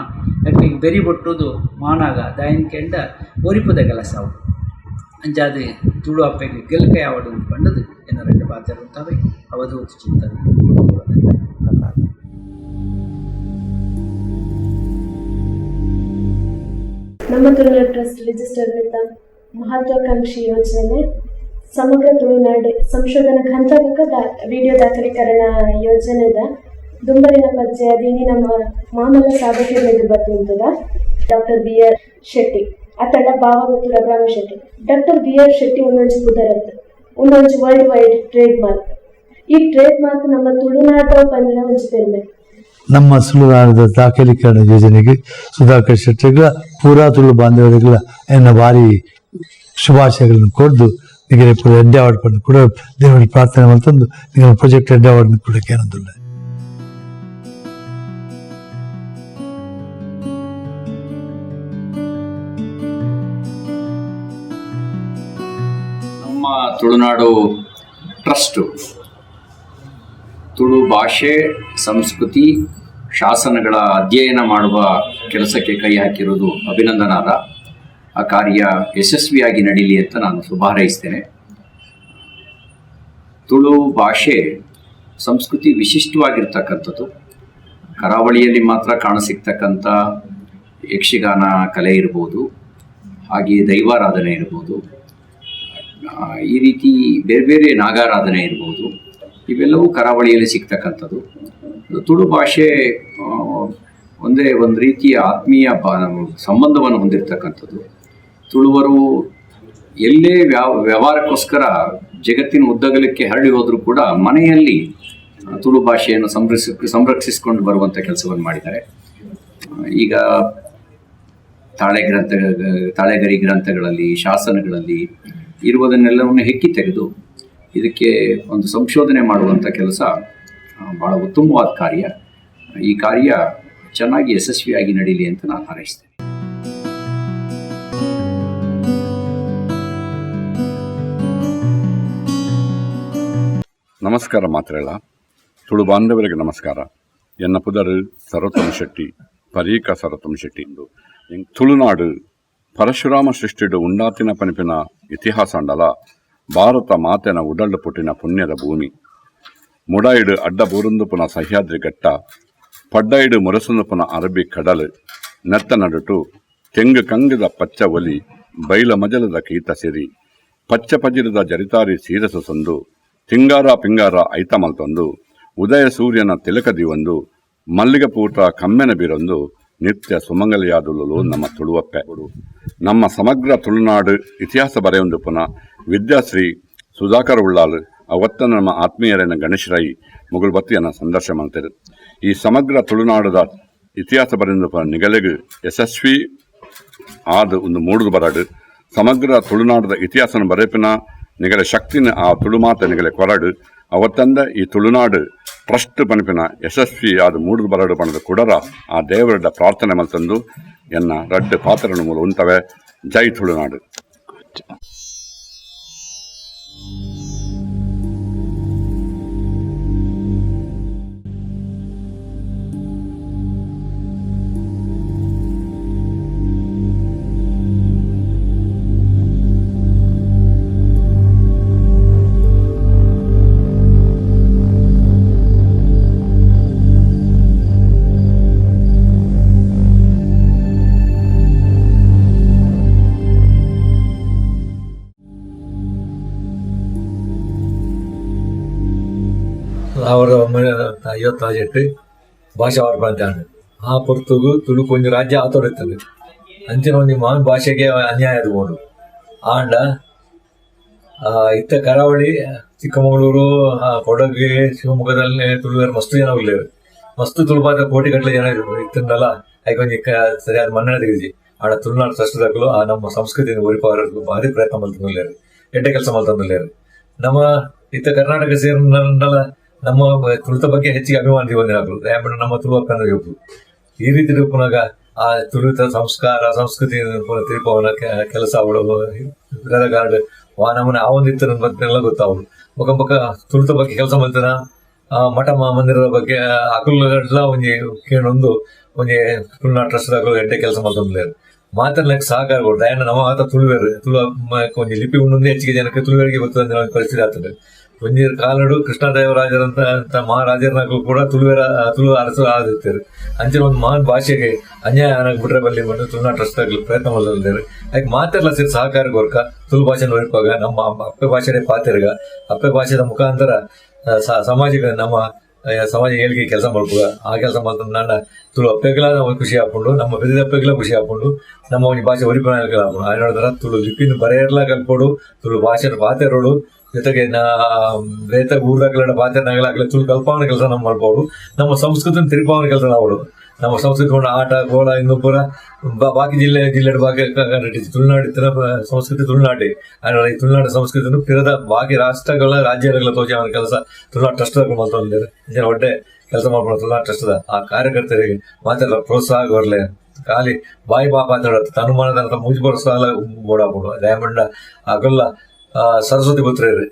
ಅಕ್ಲಿಗೆ ಬೆರಿ ಬೊಟ್ಟುದು ಮಾನಾಗ ದಾಯನ್ ಕೆಂಡ ಒರಿಪುದ ಕೆಲಸ ಅವು ಅಂಚಾದು ತುಳು ಅಪ್ಪೆಗೆ ಗೆಲ್ಕೈ ಆವಡು ಪಂಡದು ಎನ್ನ రెండు ಪಾತ್ರೆ ಇರ್ತವೆ ಅವಧೂತ ಚಿಂತನೆ. ನಮ್ಮ ತುಳುನಾಡು ಟ್ರಸ್ಟ್ ರಿಜಿಸ್ಟರ್ ಮಹತ್ವಾಕಾಂಕ್ಷಿ ಯೋಜನೆ ಸಮಗ್ರ ತುಳುನಾಡು ಸಂಶೋಧನಾ ಹಂತದ ವಿಡಿಯೋ ದಾಖಲೀಕರಣ ಯೋಜನೆದ ದುಂಬರಿನ ಪದ್ಯ ಅದೀನಿ ನಮ್ಮ ಮಾಮಲ ಸಾಧಕರು ಎದ್ದು ಬರ್ತದ ಡಾಕ್ಟರ್ BR ಶೆಟ್ಟಿ ಅತಡ ಭಾವಗುತ್ತು ರಘುರಾಮ ಶೆಟ್ಟಿ. ಡಾಕ್ಟರ್ BR ಶೆಟ್ಟಿ ಒಂದೊಂದು ಕುದರತ್ತು ಒಂದೊಂದು ವರ್ಲ್ಡ್ ವೈಡ್ ಟ್ರೇಡ್ ಮಾರ್ಕ್. ಈ ಟ್ರೇಡ್ ಮಾರ್ಕ್ ನಮ್ಮ ತುಳುನಾಡು ಪಂದಿನ ಒಂದು ಪೆರ್ಮೆ. ನಮ್ಮ ತುಳುನಾಡದ ದಾಖಲೀಕರಣ ಯೋಜನೆಗೆ ಸುಧಾಕರ್ ಶೆಟ್ಟಿಗಳ ಪೂರಾ ತುಳು ಬಾಂಧವರಿಗಳ ಎನ್ನ ಭಾರಿ ಶುಭಾಶಯಗಳನ್ನು ಕೊಡ್ದು ನಿಮಗೆ ಎಡ್ಡೆ ಅವಾರ್ಡ್ ಪಡೆದು ಕೂಡ ದೇವರಲ್ಲಿ ಪ್ರಾರ್ಥನೆ ಮಾಡ್ತಂದು ನಿಮ್ಮ ಪ್ರಾಜೆಕ್ಟ್ ಎಡ್ಡೆ ಅವಾರ್ಡ್ ಕೊಡಕ್ಕೆ ಏನಂದಿಲ್ಲ. ನಮ್ಮ ತುಳುನಾಡು ಟ್ರಸ್ಟು ತುಳು ಭಾಷೆ ಸಂಸ್ಕೃತಿ ಶಾಸನಗಳ ಅಧ್ಯಯನ ಮಾಡುವ ಕೆಲಸಕ್ಕೆ ಕೈ ಹಾಕಿರುವುದು ಅಭಿನಂದನಾರ್ಹ. ಆ ಕಾರ್ಯ ಯಶಸ್ವಿಯಾಗಿ ನಡೀಲಿ ಅಂತ ನಾನು ಶುಭ ಹಾರೈಸ್ತೇನೆ. ತುಳು ಭಾಷೆ ಸಂಸ್ಕೃತಿ ವಿಶಿಷ್ಟವಾಗಿರ್ತಕ್ಕಂಥದ್ದು. ಕರಾವಳಿಯಲ್ಲಿ ಮಾತ್ರ ಕಾಣಸಿಗ್ತಕ್ಕಂಥ ಯಕ್ಷಗಾನ ಕಲೆ ಇರ್ಬೋದು, ಹಾಗೆಯೇ ದೈವಾರಾಧನೆ ಇರ್ಬೋದು, ಈ ರೀತಿ ಬೇರೆ ಬೇರೆ ನಾಗಾರಾಧನೆ ಇರ್ಬೋದು, ಇವೆಲ್ಲವೂ ಕರಾವಳಿಯಲ್ಲಿ ಸಿಗ್ತಕ್ಕಂಥದ್ದು. ತುಳು ಭಾಷೆ ಒಂದೇ ಒಂದು ರೀತಿಯ ಆತ್ಮೀಯ ಸಂಬಂಧವನ್ನು ಹೊಂದಿರತಕ್ಕಂಥದ್ದು. ತುಳುವರು ಎಲ್ಲೇ ವ್ಯವಹಾರಕ್ಕೋಸ್ಕರ ಜಗತ್ತಿನ ಉದ್ದಗಲಕ್ಕೆ ಹರಡಿ ಹೋದರೂ ಕೂಡ ಮನೆಯಲ್ಲಿ ತುಳು ಭಾಷೆಯನ್ನು ಸಂರಕ್ಷಿಸಿಕೊಂಡು ಬರುವಂಥ ಕೆಲಸವನ್ನು ಮಾಡಿದ್ದಾರೆ. ಈಗ ತಾಳೆಗರಿ ಗ್ರಂಥಗಳಲ್ಲಿ, ಶಾಸನಗಳಲ್ಲಿ ಇರುವುದನ್ನೆಲ್ಲವನ್ನು ಹೆಕ್ಕಿ ತೆಗೆದು ಇದಕ್ಕೆ ಒಂದು ಸಂಶೋಧನೆ ಮಾಡುವಂಥ ಕೆಲಸ ಭಾಳ ಉತ್ತಮವಾದ ಕಾರ್ಯ. ಈ ಕಾರ್ಯ ಚೆನ್ನಾಗಿ ಯಶಸ್ವಿಯಾಗಿ ನಡೀಲಿ ಅಂತ ನಾನು ಹಾರೈಸ್ತೇನೆ. ನಮಸ್ಕಾರ ಮಾತ್ರೆಲ್ಲ ತುಳು ಬಾಂಧವರಿಗೆ ನಮಸ್ಕಾರ. ಎನ್ನ ಪುದರು ಸರೋತ್ತಮ ಶೆಟ್ಟಿ, ಪರೀಕ ಸರೋತ್ತಮ ಶೆಟ್ಟಿ ಎಂದು. ತುಳುನಾಡು ಪರಶುರಾಮ ಸೃಷ್ಟಿಡು ಉಂಡಾತಿನ ಪನಿಪಿನ ಇತಿಹಾಸ ಅಂಡಲ ಭಾರತ ಮಾತೆನ ಉಡಲ್ಲು ಪುಟ್ಟಿನ ಪುಣ್ಯದ ಭೂಮಿ. ಮುಡಾಯಿಡು ಅಡ್ಡ ಬೂರುಂದುಪುನ ಸಹ್ಯಾದ್ರಿ ಘಟ್ಟ, ಪಡ್ಡಾಯಿಡು ಮುರಸುಂದುಪುನ ಅರಬ್ಬಿ ಕಡಲು, ನೆತ್ತ ನಡುಟು ತೆಂಗು ಕಂಗದ ಪಚ್ಚ ಒಲಿ, ಬೈಲ ಮಜಲದ ಕೀತ ಸಿರಿ, ಪಚ್ಚ ಪಜಿರದ ಜರಿತಾರಿ ಸೀರಸು ಸಂದು, ತಿಂಗಾರ ಪಿಂಗಾರ ಐತ ಮಲ್ತೊಂದು, ಉದಯ ಸೂರ್ಯನ ತಿಲಕದಿ ಒಂದು, ಮಲ್ಲಿಗೆ ಪೂಟ ಕಮ್ಮೆನ ಬೀರೊಂದು, ನಿತ್ಯ ಸುಮಂಗಲಿಯಾದುಲು ನಮ್ಮ ತುಳುವಪ್ಪೆ. ನಮ್ಮ ಸಮಗ್ರ ತುಳುನಾಡು ಇತಿಹಾಸ ಬರೆಯೊಂದು ಪುನಃ ವಿದ್ಯಾಶ್ರೀ ಸುಧಾಕರ್ ಉಳ್ಳಾಲ್ ಅವತ್ತ ನಮ್ಮ ಆತ್ಮೀಯರನ್ನ ಗಣೇಶರಾಯಿ ಮುಗುಳು ಬತ್ತಿಯನ್ನ ಸಂದರ್ಶನ ಮಾಡ್ತಾರೆ. ಈ ಸಮಗ್ರ ತುಳುನಾಡದ ಇತಿಹಾಸ ಬರೆಯೊಂದು ಪುನಃ ನಿಗಲೆಗೆ ಯಶಸ್ವಿ ಆದ ಒಂದು ಮೂಡುದು ಬರಾಡು. ಸಮಗ್ರ ತುಳುನಾಡದ ಇತಿಹಾಸನ ಬರೆಪಿನ ನಿಗಲೆ ಶಕ್ತಿನ ಆ ತುಳುಮಾತ ನಿಗಲೆ ಕೊರಡು ಅವತ್ತಂದ ಈ ತುಳುನಾಡು ಟ್ರಸ್ಟ್ ಪನಿಪಿನ ಯಶಸ್ವಿ ಆದ ಮೂಡುದು ಬರಡು ಪಣದ ಕುಡರ ಆ ದೇವರಡ್ಡ ಪ್ರಾರ್ಥನೆ ಮಲ್ತಂದು ಎನ್ನ ರಡ್ಡು ಪಾತ್ರನ ಮೂಲ ಉಂಟವೆ. ಜೈ ತುಳುನಾಡು. ಅವರ 58 ಭಾಷೆ ಅವ್ರ ಬಂದಾണ് ಆ ಪೊರ್ತುಗು ತುಳು ಕೊಂಚ ರಾಜ್ಯ ಆತೊಡುತ್ತದೆ ಅಂಚಿನ ಒಂದು ಮಾನ್ ಭಾಷೆಗೆ ಅನ್ಯಾಯ ಆದ್ಬೋದು ಆಂಡ ಇತ್ತ ಕರಾವಳಿ ಚಿಕ್ಕಮಗಳೂರು ಕೊಡಗು ಶಿವಮೊಗ್ಗದಲ್ಲಿ ತುಳುವರು ಮಸ್ತು ಜನ ಉಳ್ಳೇರು ಮಸ್ತು ತುಳುಪಾದ ಕೋಟಿ ಗಟ್ಟಲೆ ಜನ ಇತ್ತಂದಲ್ಲ ಐಕೊಂಜಿ ಸರಿಯಾದ ಮನ್ನಣೆ ತೆಗೆದಿ ಆಡ ತುಳುನಾಡು ಟ್ರಸ್ಟ್ದಾಗಲು ಆ ನಮ್ಮ ಸಂಸ್ಕೃತಿಯನ್ನು ಒರಿಪಾರದು ಭಾರಿ ಪ್ರಯತ್ನ ಮಲ್ತಂದುಲ್ಲೇರು ಎಡ್ಡೆ ಕೆಲಸ ಮಲ್ತಂದುಲ್ಲೇರು. ನಮ್ಮ ಇತ್ತ ಕರ್ನಾಟಕ ಸೇರಿನಲ್ಲ ನಮ್ಮ ತುಳಿತ ಬಗ್ಗೆ ಹೆಚ್ಚಿಗೆ ಅಭಿಮಾನ ಹೊಂದಿರಾಗಲು ಯಾಕಂದ್ರೆ ನಮ್ಮ ತುಳುವಕ್ಕನ ಯೋಗು ಈ ರೀತಿ ಪುನಃ ಆ ತುಳಿತ ಸಂಸ್ಕಾರ ಸಂಸ್ಕೃತಿ ತಿರುಪವನ ಕೆಲಸ ಅವಳು ಗಾರ್ಡ್ ನಮ್ಮನೆ ಆ ಒಂದು ಇತ್ತ ಬಗ್ಗೆಲ್ಲ ಗೊತ್ತಾವಳು ಬೊಕ್ಕ ಬೊಕ್ಕ ತುಳಿತ ಬಗ್ಗೆ ಕೆಲಸ ಮಾಡ್ತಾನ ಮಠ ಮಂದಿರದ ಬಗ್ಗೆ ಅಕುಲ್ಲ ಒಂಜಿ ಕೇಳೊಂದು ಒಂಜಿ ತುಳುನಾಡು ಟ್ರಸ್ಟ್ದಾಗ ಎಡ್ಡೆ ಕೆಲಸ ಮಾಡ್ತಂದ್ಲೇರು ಮಾತಾಡ್ಲಿಕ್ಕೆ ಸಹಕಾರ ಕೊಡ್ತಾ ಏನ ನಮ್ಮ ಆತ ತುಳುವೇರು ತುಳು ಒಂಜಿ ಲಿಪಿ ಉಂಡೊಂದು ಹೆಚ್ಚಿಗೆ ಜನಕ್ಕೆ ತುಳುವರಿಗೆ ಗೊತ್ತಂದ ಪರಿಸ್ಥಿತಿ ಆಗ್ತದೆ. ಒಂಜಿ ಕಾಲಡು ಕೃಷ್ಣದೇವರಾಜರಂತ ಮಹಾರಾಜರನಾಗಲು ಕೂಡ ತುಳು ಅರಸರು ಆದಿರ್ತಾರೆ ಅಂಚಿನ ಒಂದು ಮಹಾನ್ ಭಾಷೆಗೆ ಅನ್ಯಾಯ ಬಿಟ್ರೆ ಬಲ್ಲಿ ಬಂದು ತುಳುನಾಡು ಟ್ರಸ್ಟ್ ಆಗಲಿ ಪ್ರಯತ್ನ ಮಾಡಿದ್ದಾರೆ. ಅದಕ್ಕೆ ಮಾತೆಲ್ಲ ಸೇರಿ ಸಹಕಾರ ಕೊರ್ಕ ತುಳು ಭಾಷೆ ನೋಡಿರುವಾಗ ನಮ್ಮ ಅಪ್ಪೆ ಭಾಷೆನೇ ಪಾತಿರ್ಗ ಅಪ್ಪೆ ಭಾಷೆದ ಮುಖಾಂತರ ಸಮಾಜಕ್ಕೆ ನಮ್ಮ ಸಮಾಜ ಏಳಿಗೆ ಕೆಲಸ ಮಾಡ್ಬೋದ ಆ ಕೆಲಸ ಮಾಡ್ಕೊಂಡು ನಾನು ತುಳು ಅಪ್ಪೆಗಳ ಖುಷಿ ಹಾಕೊಂಡು ನಮ್ಮ ಬೆದ ಅಪ್ಪೆಗಳ ಖುಷಿ ಹಾಕೊಂಡು ನಮ್ಮ ಒಂದು ಭಾಷೆ ಒರಿಪಣ ಹಾಕೊಂಡು ಆ ನೋಡಿದ್ರೆ ತುಳು ಲಿಪಿನ ಬರೆಯರ್ಲ ಕಲ್ಪೋಡು ತುಳು ಭಾಷೆ ಪಾತೆರೋಡು ಜೊತೆಗೆ ಬೇತ ಊರ್ದಾಗಲ ಪಾತೆನಾಗಲಾಗಲಿ ತುಳು ಕಲ್ಪವನ ಕೆಲಸ ನಾವು ಮಾಡ್ಬೋದು. ನಮ್ಮ ಸಂಸ್ಕೃತಿನ ತಿರುಪವನ ಕೆಲಸ ನಾವು ನಮ್ಮ ಸಂಸ್ಕೃತಿ ಆಟ ಗೋಳ ಇನ್ನೊಬ್ಬರ ಬಾಕಿ ಜಿಲ್ಲೆ ಬಾಕಿ ತುಳುನಾಡು ಸಂಸ್ಕೃತಿ ತುಳುನಾಡಿ ಈ ತುಳುನಾಡು ಸಂಸ್ಕೃತಿಯನ್ನು ಪಿರದ ಬಾಕಿ ರಾಷ್ಟ್ರಗಳ ರಾಜ್ಯಗಳ ತೋಜಾವನ ಕೆಲಸ ತುಳುನಾಡು ಟ್ರಸ್ಟ್ ಮಾಡ್ತಾರೆ. ಜನ ಒಡ್ಡೆ ಕೆಲಸ ಮಾಡ್ಬೋದು ತುಳುನಾಡು ಟ್ರಸ್ಟ್ದ ಆ ಕಾರ್ಯಕರ್ತರಿಗೆ ಮಾತೆಲ್ಲ ಪ್ರೋತ್ಸಾಹ ಬರಲಿ ಖಾಲಿ ಬಾಯಿ ಬಾಪ ಅಂತ ತನುಮಾನದ ಮುಜಿ ಪ್ರೋತ್ಸಾಹ ಓಡಾಡ್ಬೋದು ಡೈಮಂಡ್ ಆಗಲ್ಲ ಸರಸ್ವತಿ ಪುತ್ರರು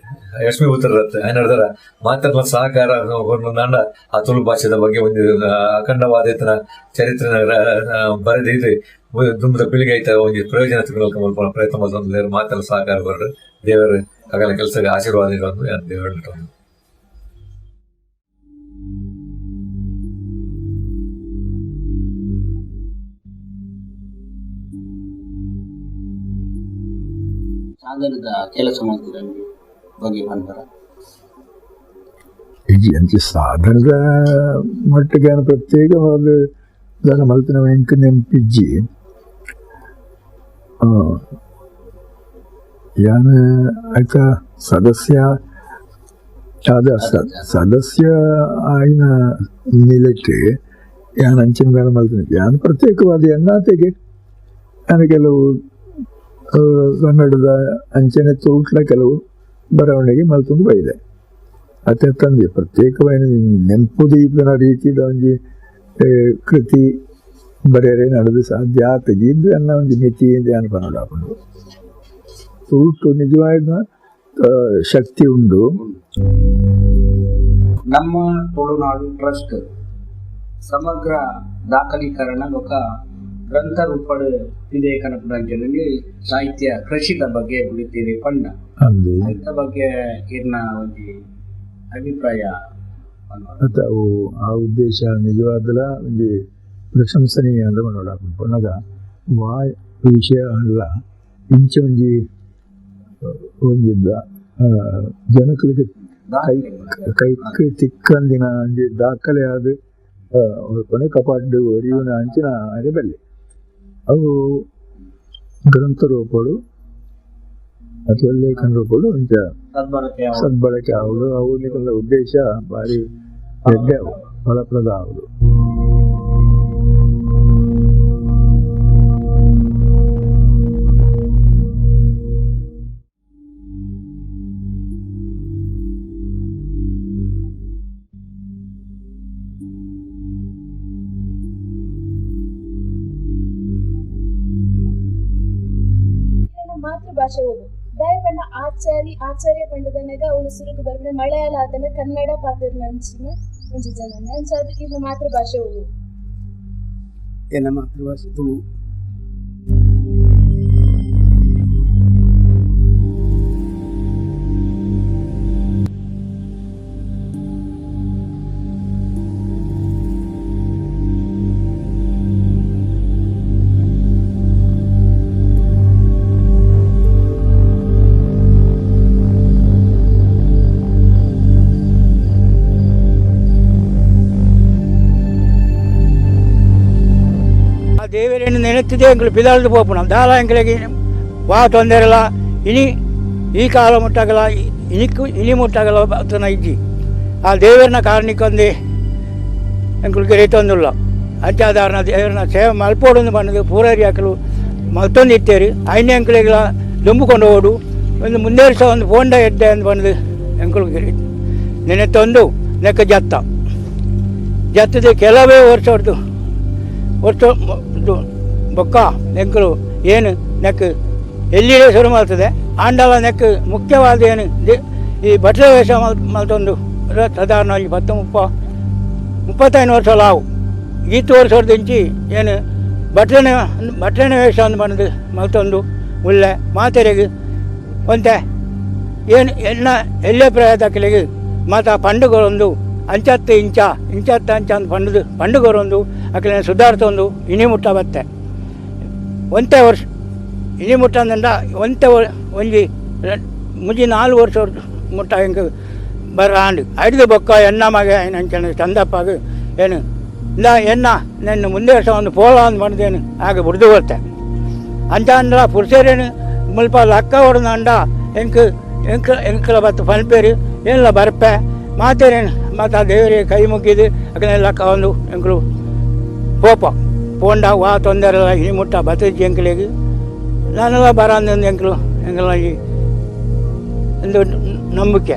ಲಕ್ಷ್ಮೀ ಪುತ್ರರತ್ತೆ ఆయన ಹೇಳಿದಾರ ಮಾತನ್ನ ಸಹಕಾರ ನಾಂಡ ಆ ತುಳು ಭಾಷೆದ ಬಗ್ಗೆ ಒಂದು ಅಖಂಡವಾದ ಇತನ ಚರಿತ್ರೆ ಬರೆದಿದ್ದು ದುಂಬದ ಪೀಳಿಗೆ ಆಯ್ತ ಒಂದು ಪ್ರಯೋಜನ ತಿಳ್ಕೊಳ್ಕ ಪ್ರಯತ್ನ ಮಾಡ್ತಾರೆ ಮಾತೆಲ್ಲ ಸಹಕಾರ ಬರ್ರಿ. ದೇವರು ಆಗಲ ಕೆಲಸಕ್ಕೆ ಆಶೀರ್ವಾದ ಇರೋದು ದೇವರು ಹೇಳ್ತಾರೆ. ಸಾಗರದ ಕೆಲಸ ಮಾಡ್ತೀರ ಬಗ್ಗೆ ಬಂದಾರ ಅಂಚೆ ಸಾಧನದ ಮಟ್ಟಿಗೆ ಪ್ರತ್ಯೇಕವಾದ ದಾನ ಮಲ್ತಿನ ವೆಂಕ ನೆಂಪಿಜ್ಜಿ ಯಾನ ಆಯ್ತ ಸದಸ್ಯ ಆದ ಸದಸ್ಯ ಆಯ್ನ ನಿಲಕ್ಕೆ ಯಾನ ಅಂಚಿನ ದಾನ ಮಲ್ತಿನ ಯಾನ ಪ್ರತ್ಯೇಕವಾದ ಎನ್ನಾತೆಗೆ ಯಾನ ಕೆಲವು ಕನ್ನಡದ ಅಂಚನೆ ತೋಟ್ಲ ಕೆಲವು ಬರವಣಿಗೆ ಮಲ್ತೊಂದು ಬೈದೆ ಅತ್ತೆ ತಂದೆ ಪ್ರತ್ಯೇಕವಾಗಿ ನೆಂಪು ದೀಪಿನ ರೀತಿಯ ಒಂಜಿ ಕೃತಿ ಬರೆಯರೆ ನಡೆದು ಸಾಧ್ಯ ಆತಗಿ ಇದು ಅನ್ನ ಒಂದು ಮಿತಿ ಅನ್ಕೊಂಡು ಹಾಕೊಂಡು ಉಲ್ಟು ನಿಜವಾದ ಶಕ್ತಿ ಉಂಡು. ನಮ್ಮ ತುಳುನಾಡು ಟ್ರಸ್ಟ್ ಸಮಗ್ರ ದಾಖಲೀಕರಣ ఒక ಗ್ರಂಥ ರೂಪಡ್ ವಿಧೇಯಕನ ಪುನರ್ಜನಲ್ಲಿ ಸಾಹಿತ್ಯ ಕೃಷಿದ ಬಗ್ಗೆ ಬಿಡ್ತೀರಿ ಪಂಡ ಅದರ ಬಗ್ಗೆ ಇರ್ನ ಒಂದು ಅಭಿಪ್ರಾಯ ಅವು ಆ ಉದ್ದೇಶ ನಿಜವಾದಲ ಒಂದು ಪ್ರಶಂಸನೀಯ ಅಂತ ಮಾಡೋಣ ಪುನಗ ವಾ ವಿಷಯ ಅಲ್ಲ ಇಂಚ ಒಂಜಿ ಒಂಜಿದ್ದ ಜನಗಳಿಗೆ ಕೈ ತಿಕ್ಕಂದಿನ ಒಂಜಿ ದಾಖಲೆ ಆದ ಕೊನೆ ಕಪಾಟು ಒರಿಯುನ ಅಂಚಿನ ಅರೆಬಲ್ಲೆ ಅವು ಗ್ರಂಥ ರೂಪಗಳು ಅಥವಾ ಲೇಖನ ರೂಪಗಳು ಒಂಚ ಸದ್ಬಳಕೆ ಆವಡು ಅವುಗಳ ಉದ್ದೇಶ ಭಾರಿ ದೊಡ್ಡ ಫಲಪ್ರದ ಆವಡು. ಮಾತೃಭಾಷೆ ಓದು ದಯಪಂಡ ಆಚಾರ್ಯ ಪಂಡದನೆಗ ಅವನು ಸುರುಕು ಬರ್ಬಿಡ ಮಲಯಾಳ ಆತನ ಕನ್ನಡ ಪಾತ್ರ ನಂಚಿನ ಒಂಜಿ ಜನ ನಂಚಾದ ಇದು ಮಾತೃಭಾಷೆ ಓದು ಏನ ಮಾತೃಭಾಷೆ ತುಳು. ದೇವರನ್ನು ನೆನೆತ್ತಿದೆ ಎಂಗಳು ಪಿದಾಳದು ಪೋಪುಣ ದಾಲ ಎಂಗಳಿಗೆ ವಾ ತೊಂದರೆಲ್ಲ ಇನಿ ಈ ಕಾಲ ಮುಟ್ಟಾಗಲ್ಲ ಇನಿ ಮುಟ್ಟಾಗಲ್ಲ ಅತನ ಇಜ್ಜಿ ಆ ದೇವರನ್ನ ಕಾರಣಕ್ಕೊಂದು ಎಂಗಳಿಗೆ ರೈತೊಂದಿಲ್ಲ ಅಂಚಾಧಾರಣ ದೇವರನ್ನ ಸೇವೆ ಮಲ್ಪೋಡೊಂದು ಬಣ್ಣದು ಪೂರೈರಿ ಹಾಕಲು ಮತ್ತೊಂದು ಇತ್ತೇರಿ ಐನೇ ಎಂಕಳಿಗೆಲ್ಲ ದುಂಬಿಕೊಂಡು ಹೋಡು ಒಂದು ಮುಂದೇರಿಸ ಒಂದು ಪೋಂಡ ಎಡ್ಡೆ ಅಂತ ಬಂದು ಎಂಕಳಿಗೆ ನೆನೆತ್ತೊಂದು ನೆಕ್ಕ ಜತ್ತದೆ ಕೆಲವೇ ವರ್ಷ ಹೊಡೆದು ಒಟ್ಟು ಬೊಕ್ಕ ನೆಕ್ಕಲು ಏನು ನೆಕ್ಕು ಎಲ್ಲಿಯೇ ಶುರು ಮಾಡ್ತದೆ ಆಂಡಲ ನೆಕ್ಕು ಮುಖ್ಯವಾದ ಏನು ಈ ಬಟ್ಲೆ ವೇಷ ಮಲ್ತೊಂದು ಸಾಧಾರಣ 35 ವರ್ಷ ಲಾವು ಈತು ವರ್ಷ ಹೊಡೆದಿಂಚಿ ಏನು ಬಟ್ಲೆನ ವೇಷ ಅಂತ ಬಂದು ಮಲ್ತೊಂದು ಒಳ್ಳೆ ಮಾತೆರೆಗೆ ಒಂತೆ ಏನು ಎಲ್ಲೇ ಪ್ರಯತ್ನಗಳಿಗೆ ಮತ್ತು ಪಂಡುಗಳೊಂದು ಅಂಚತ್ತು ಇಂಚ ಅಂತ ಪಂಡುಗರೊಂದು ಅಕಲೆ ಸುಧಾರಿಸೊಂದು ಇನಿ ಮುಟ್ಟ ಬತ್ತೆ ಒಂತೆ ವರ್ಷ ಇನಿ ಮುಟ್ಟ ಅಂದ ಒಂತೆ ಒಂಜಿ ಮುಂಜಿ 4 ವರ್ಷ ಮುಟ್ಟ ಹೆಂಗೆ ಬರಾಂಡು ಐದು ಬೊಕ್ಕ ಎಣ್ಣ ಮಗೆ ಅಂಚನೆ ಚಂದಪ್ಪಾಗ ಏನು ಇಲ್ಲ ಎಣ್ಣ ನನ್ನ ಮುಂದೆ ವರ್ಷ ಒಂದು ಪೋಲ ಅಂತ ಮಾಡಿದೇನು ಹಾಗೆ ಬಿಡ್ದು ಬರುತ್ತೆ ಅಂಚ ಅಂದ್ರ ಪುರುಷರೇನು ಮುಲ್ಪ ಲಕ್ಕ ಹೊಡೆದ ಅಂಡ ಎಂಕಲ ಬತ್ತು ಪನ್ಪೇರಿ ಏನಿಲ್ಲ ಬರ್ಪೆ ಮಾತೇರೇನು ಮತ್ತು ಆ ದೇವರಿಗೆ ಕೈ ಮುಗಿದು ಅದನ್ನೆಲ್ಲ ಒಂದು ಎಂಕಲು ಪೋಂಡ ವಾ ತೊಂದರೆ ಈ ಮುಟ್ಟ ಬತ್ತಜ್ಜಿ ಎಂಕಲಿಗೆ ನಾನೆಲ್ಲ ಬರ ಅಂದೊಂದು ಎಂಕಲ ಒಂದು ನಂಬಿಕೆ.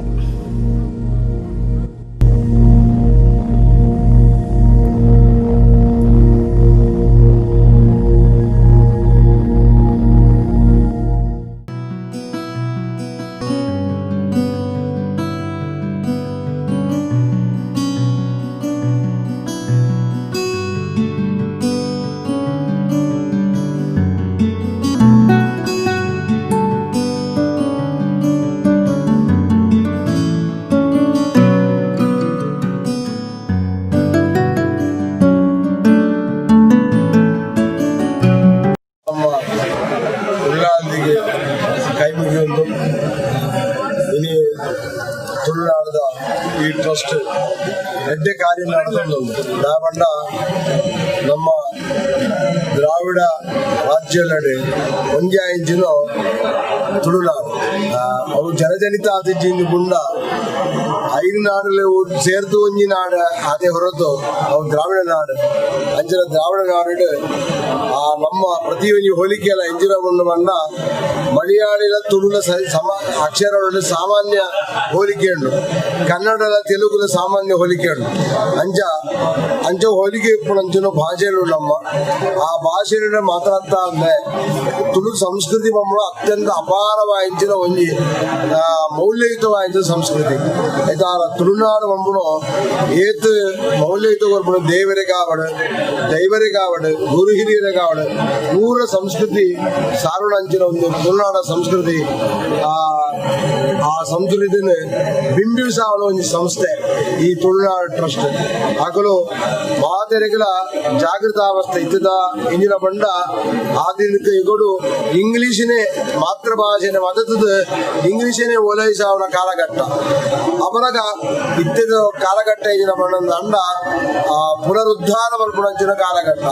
ಕಾರ್ಯ ನಡೆದು ದಾಬಂಡ ನಮ್ಮ ದ್ರಾವಿಡ ರಾಜ್ಯದಡೆ ಒಂಜಾ ಇಂಚಿನ ತುಳುನಾಡು ಅವು ಜನಜನಿತ ಆದಿಜ್ಜಿಂದು ಗುಂಡ 5 ನಾಡಲ್ಲಿ ಸೇರ್ತು ಒಂಜಿ ನಾಡ ಅದೇ ಹೊರತು ಅವು ದ್ರಾವಿಡ ನಾಡು ಅಂಚಿನ ದ್ರಾವಿಡ ನಾಡು ನಮ್ಮ ಪ್ರತಿಯೊಂದು ಹೋಲಿಕೆಯಲ್ಲ ಎಂಜಿನ ಗುಂಡು ಬಣ್ಣ ಮಲಯಾಳಿಲ ತುಳುಲ ಅಕ್ಷರಗಳ ಸಾಮಾನ್ಯ ಹೋಲಿಕೆ ಉಂಟು, ಕನ್ನಡದ ತೆಲುಗುಲ ಸಾಮಾನ್ಯ ಹೋಲಿಕೆ ಉಂಟು. ಅಂಚ ಹೋಲಿಕೆ ఇప్పుడు ಅಂಚಿನ ಭಾಷೆಗಳು ನಮ್ಮ ಆ ಭಾಷೆಗಳನ್ನ ಮಾತಾಡ್ತಾ ಅಂದ್ರೆ ತುಳು ಸಂಸ್ಕೃತಿ ಮಮ್ಮಳು ಅತ್ಯಂತ ಅಪಾರವಾయించిన ಒಂಜಿ ಮೌಲ್ಯಯುತವಾయించిన ಸಂಸ್ಕೃತಿ అయితే ಆ ತುಳುನಾಡು ಮಮ್ಮಳು ಏತ್ ಮೌಲ್ಯಯುತ ಕೊರ್ಪುಡು ದೇವರೇ ಕಾವಡು ದೈವರೇ ಕಾವಡು ಗುರು ಹಿರಿಯರೇ ಕಾವಡು ಪೂರ ಸಂಸ್ಕೃತಿ ಸಾರುಣ ಅಂಚಿನ ಒಂದು ತುಳುನಾಡ ಸಂಸ್ಕೃತಿ ಆ ಸಂಸ್ಕೃತಿನ ಬಿಂಬಿಸಾವನ ಒಂದು ಸಂಸ್ಥೆ ಈ ತುಳುನಾಡು ಟ್ರಸ್ಟ್. ಆಗಲು ಮಾತೆರೆಗಳ ಜಾಗೃತಾವಸ್ಥೆ ಇದ್ದದ ಇಂಜಿನ ಬಂಡ ಆಧುನಿಕ ಇಗೋಡು ಇಂಗ್ಲಿಷಿನೇ ಮಾತೃಭಾಷೆನೇ ಮದತದ ಇಂಗ್ಲಿಷಿನೇ ಓಲೈಸಾವನ ಕಾಲಘಟ್ಟ ಅವರಾಗ ಇತ್ತಿದ ಕಾಲಘಟ್ಟ ಇಂಜಿನ ಬಂಡ ಅಂಡ ಪುನರುದ್ಧಾರ ಮಲ್ಪುಣಂಚಿನ ಕಾಲಘಟ್ಟ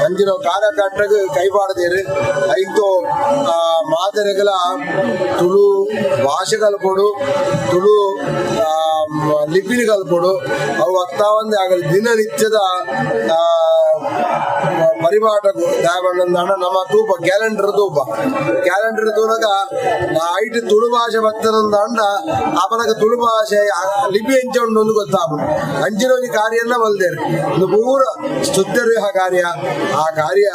ಅಂಚಿನ ಕಾಲಘಟ್ಟಕ್ಕೆ ಕೈಪಾಡದೇರಿ ಐದು ಮಾತೆರೆಗಳ ತುಳು ಭಾಷೆ ಕಲ್ಪೋಡು ತುಳು ಲಿಪಿನಿ ಕಲ್ಪೋಡು ಅವು ಅತ್ತಾವಂದೆ ಆಗಲಿ ದಿನನಿತ್ಯದ ಪರಿಪಾಠకు దాబಣ್ಣందన్న ನಮ್ಮ ತೂಪ ಕ್ಯಾಲೆಂಡರ್ ತೂನಗ ಐಟ್ ತುಳು ಭಾಷೆ ಬತ್ತನಂದ ಅಪನಗ ತುಳು ಭಾಷೆ ಲಿಪಿ ಎಂಚ ಉಂಡು ಗೊತ್ತಾಪ ಅಂಚಿನ ಒಂದು ಕಾರ್ಯನ ಬಲ್ದೇರು ಒಂದು ಪೂರ ಸ್ತುತ್ಯರೇಹ ಕಾರ್ಯ ಆ ಕಾರ್ಯ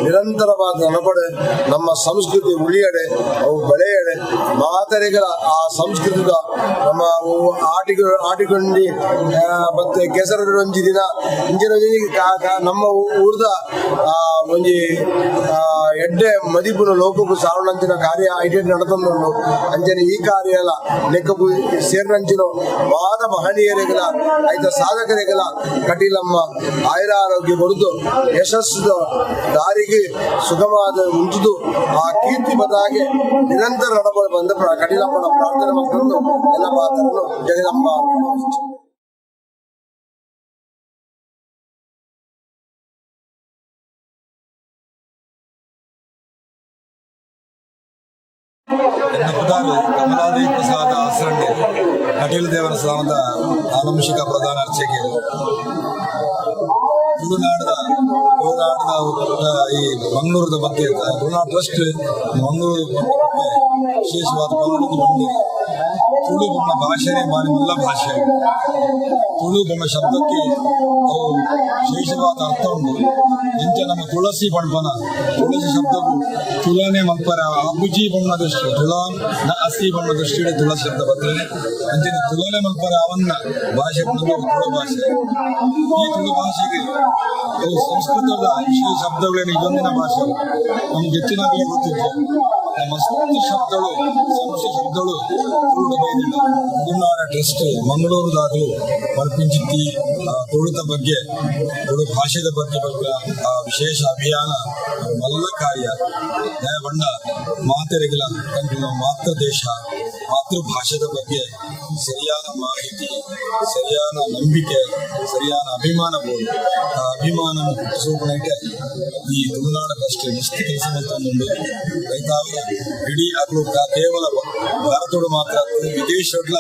ನಿರಂತರವಾದ ನೆನಪಡೆ ನಮ್ಮ ಸಂಸ್ಕೃತಿ ಉಳಿಯಡೆ ಅವು ಬೆಳೆಯಡೆ ಮಾತರೆಗಳ ಆ ಸಂಸ್ಕೃತಿದ ನಮ್ಮ ಆಟಿಕೊಂಡಿ ಮತ್ತೆ ಕೆಸರು ಒಂಜಿ ದಿನ ಇಂಚಿನ ನಮ್ಮ ಊರ್ದ ಒಂಜಿ ಎಡ್ಡೆ ಮದಿಪುನ ಲೋಕಕ್ಕೂ ಸಾವಣಂಚಿನ ಕಾರ್ಯ ಐಡೆಂಟ್ ನಡೆತಂದುಂಡು ಅಂಚನೆ ಈ ಕಾರ್ಯ ಎಲ್ಲ ಲೆಕ್ಕಕ್ಕೂ ಸೇರಿನಂಚಿನ ವಾದ ಮಹನೀಯರೆಗಳ ಐತ ಸಾಧಕರೆಗಳ ಕಟೀಲಮ್ಮ ಆಯುರಾರೋಗ್ಯ ಕೊಡುದು ಯಶಸ್ಸು ದಾರಿಗೆ ಸುಗಮವಾದ ಉಂಟುದು ಆ ಕೀರ್ತಿ ಬದಾಗೆ ನಿರಂತರ ನಡಬರು ಬಂದ ಕಟೀಲಮ್ಮನ ಪ್ರಾರ್ಥನೆ ಮಾಡ್ಕೊಂಡು ಎಲ್ಲ ಮಾತನ್ನು ಜಗದಮ್ಮ ಪುದಾರು ಕಮಲಾದೇವಿ ಪ್ರಸಾದ ಆಸರಂಡೆ ಕಟೀಲು ದೇವರ ಸ್ಥಾನದ ಆನುವಂಶಿಕ ಪ್ರಧಾನ ಅರ್ಚಕರು ತುಳುನಾಡದ ಈ ಮಂಗಳೂರದ ಬಗ್ಗೆ ತುಳುನಾಡು ಟ್ರಸ್ಟ್ ಮಂಗಳೂರು ವಿಶೇಷವಾದ ತುಳು ಬೊಮ್ಮ ಭಾಷೆನೇ ಬಾರಿ ಮುಲ್ಲ ಭಾಷೆ. ತುಳು ಬೊಮ್ಮ ಶಬ್ದಕ್ಕೆ ಅವು ವಿಶೇಷವಾದ ಅರ್ಥ ಉಂಟು. ಇಂಚ ನಮ್ಮ ತುಳಸಿ ಬಣ್ಪನ ತುಳಸಿ ಶಬ್ದವು ತುಳನೆ ಮಲ್ಪರ ಅಬುಜಿ ಬಣ್ಣ ದೃಷ್ಟಿ ತುಳಾನ್ ನ ಅಸಿ ಬಣ್ಣ ದೃಷ್ಟಿയുടെ ತುಳಸಿ ಶಬ್ದ ಬರ್ತದೆ. ಅಂಚಿನ ತುಳನೆ ಮಲ್ಪರ ಅವನ್ನ ಭಾಷೆ ಬಂದು ತುಳು ಭಾಷೆ. ಈ ತುಳು ಭಾಷೆಗೆ ಅವು ಸಂಸ್ಕೃತದ ವಿಶೇಷ ಶಬ್ದಗಳೇನು ಇದೊಂದಿನ ಭಾಷೆ ನಮ್ಗೆ ಹೆಚ್ಚಿನ ಗೊತ್ತಿತ್ತು. ಮಸ್ತ್ ಶಬ್ದಗಳು ಸಂಸ್ಕೃತ ಶಬ್ದಗಳು ತುಳು ಬೈದಿಲ್ಲ. ತುಳುನಾಡ ಟ್ರಸ್ಟ್ ಮಂಗಳೂರುದಾಗಲೂ ಮಲ್ಪಿಂಚಿತ್ತಿ ತುಳುತ ಬಗ್ಗೆ ತುಳು ಭಾಷೆದ ಬಗ್ಗೆ ವಿಶೇಷ ಅಭಿಯಾನ ಮಲ್ಲ ಕಾರ್ಯ ದಯಬಂಡ ಮಾತೆರೆಗಳ ಮಾತೃ ದೇಶ ಮಾತೃಭಾಷೆದ ಬಗ್ಗೆ ಸರಿಯಾದ ಮಾಹಿತಿ ಸರಿಯಾದ ನಂಬಿಕೆ ಸರಿಯಾದ ಅಭಿಮಾನ ಬೋದು ಆ ಅಭಿಮಾನ ಹುಟ್ಟಿಸೋಕೆ ಈ ತುಳುನಾಡ ಟ್ರಸ್ಟ್ ಮಸ್ತ್ ಕೆಲಸ ಮಾಡ್ತಂದು ರೈತಾವರ ಇಡೀ ಅದು ಕೇವಲ ಭಾರತೋಡು ಮಾತ್ರ ವಿದೇಶಗಳ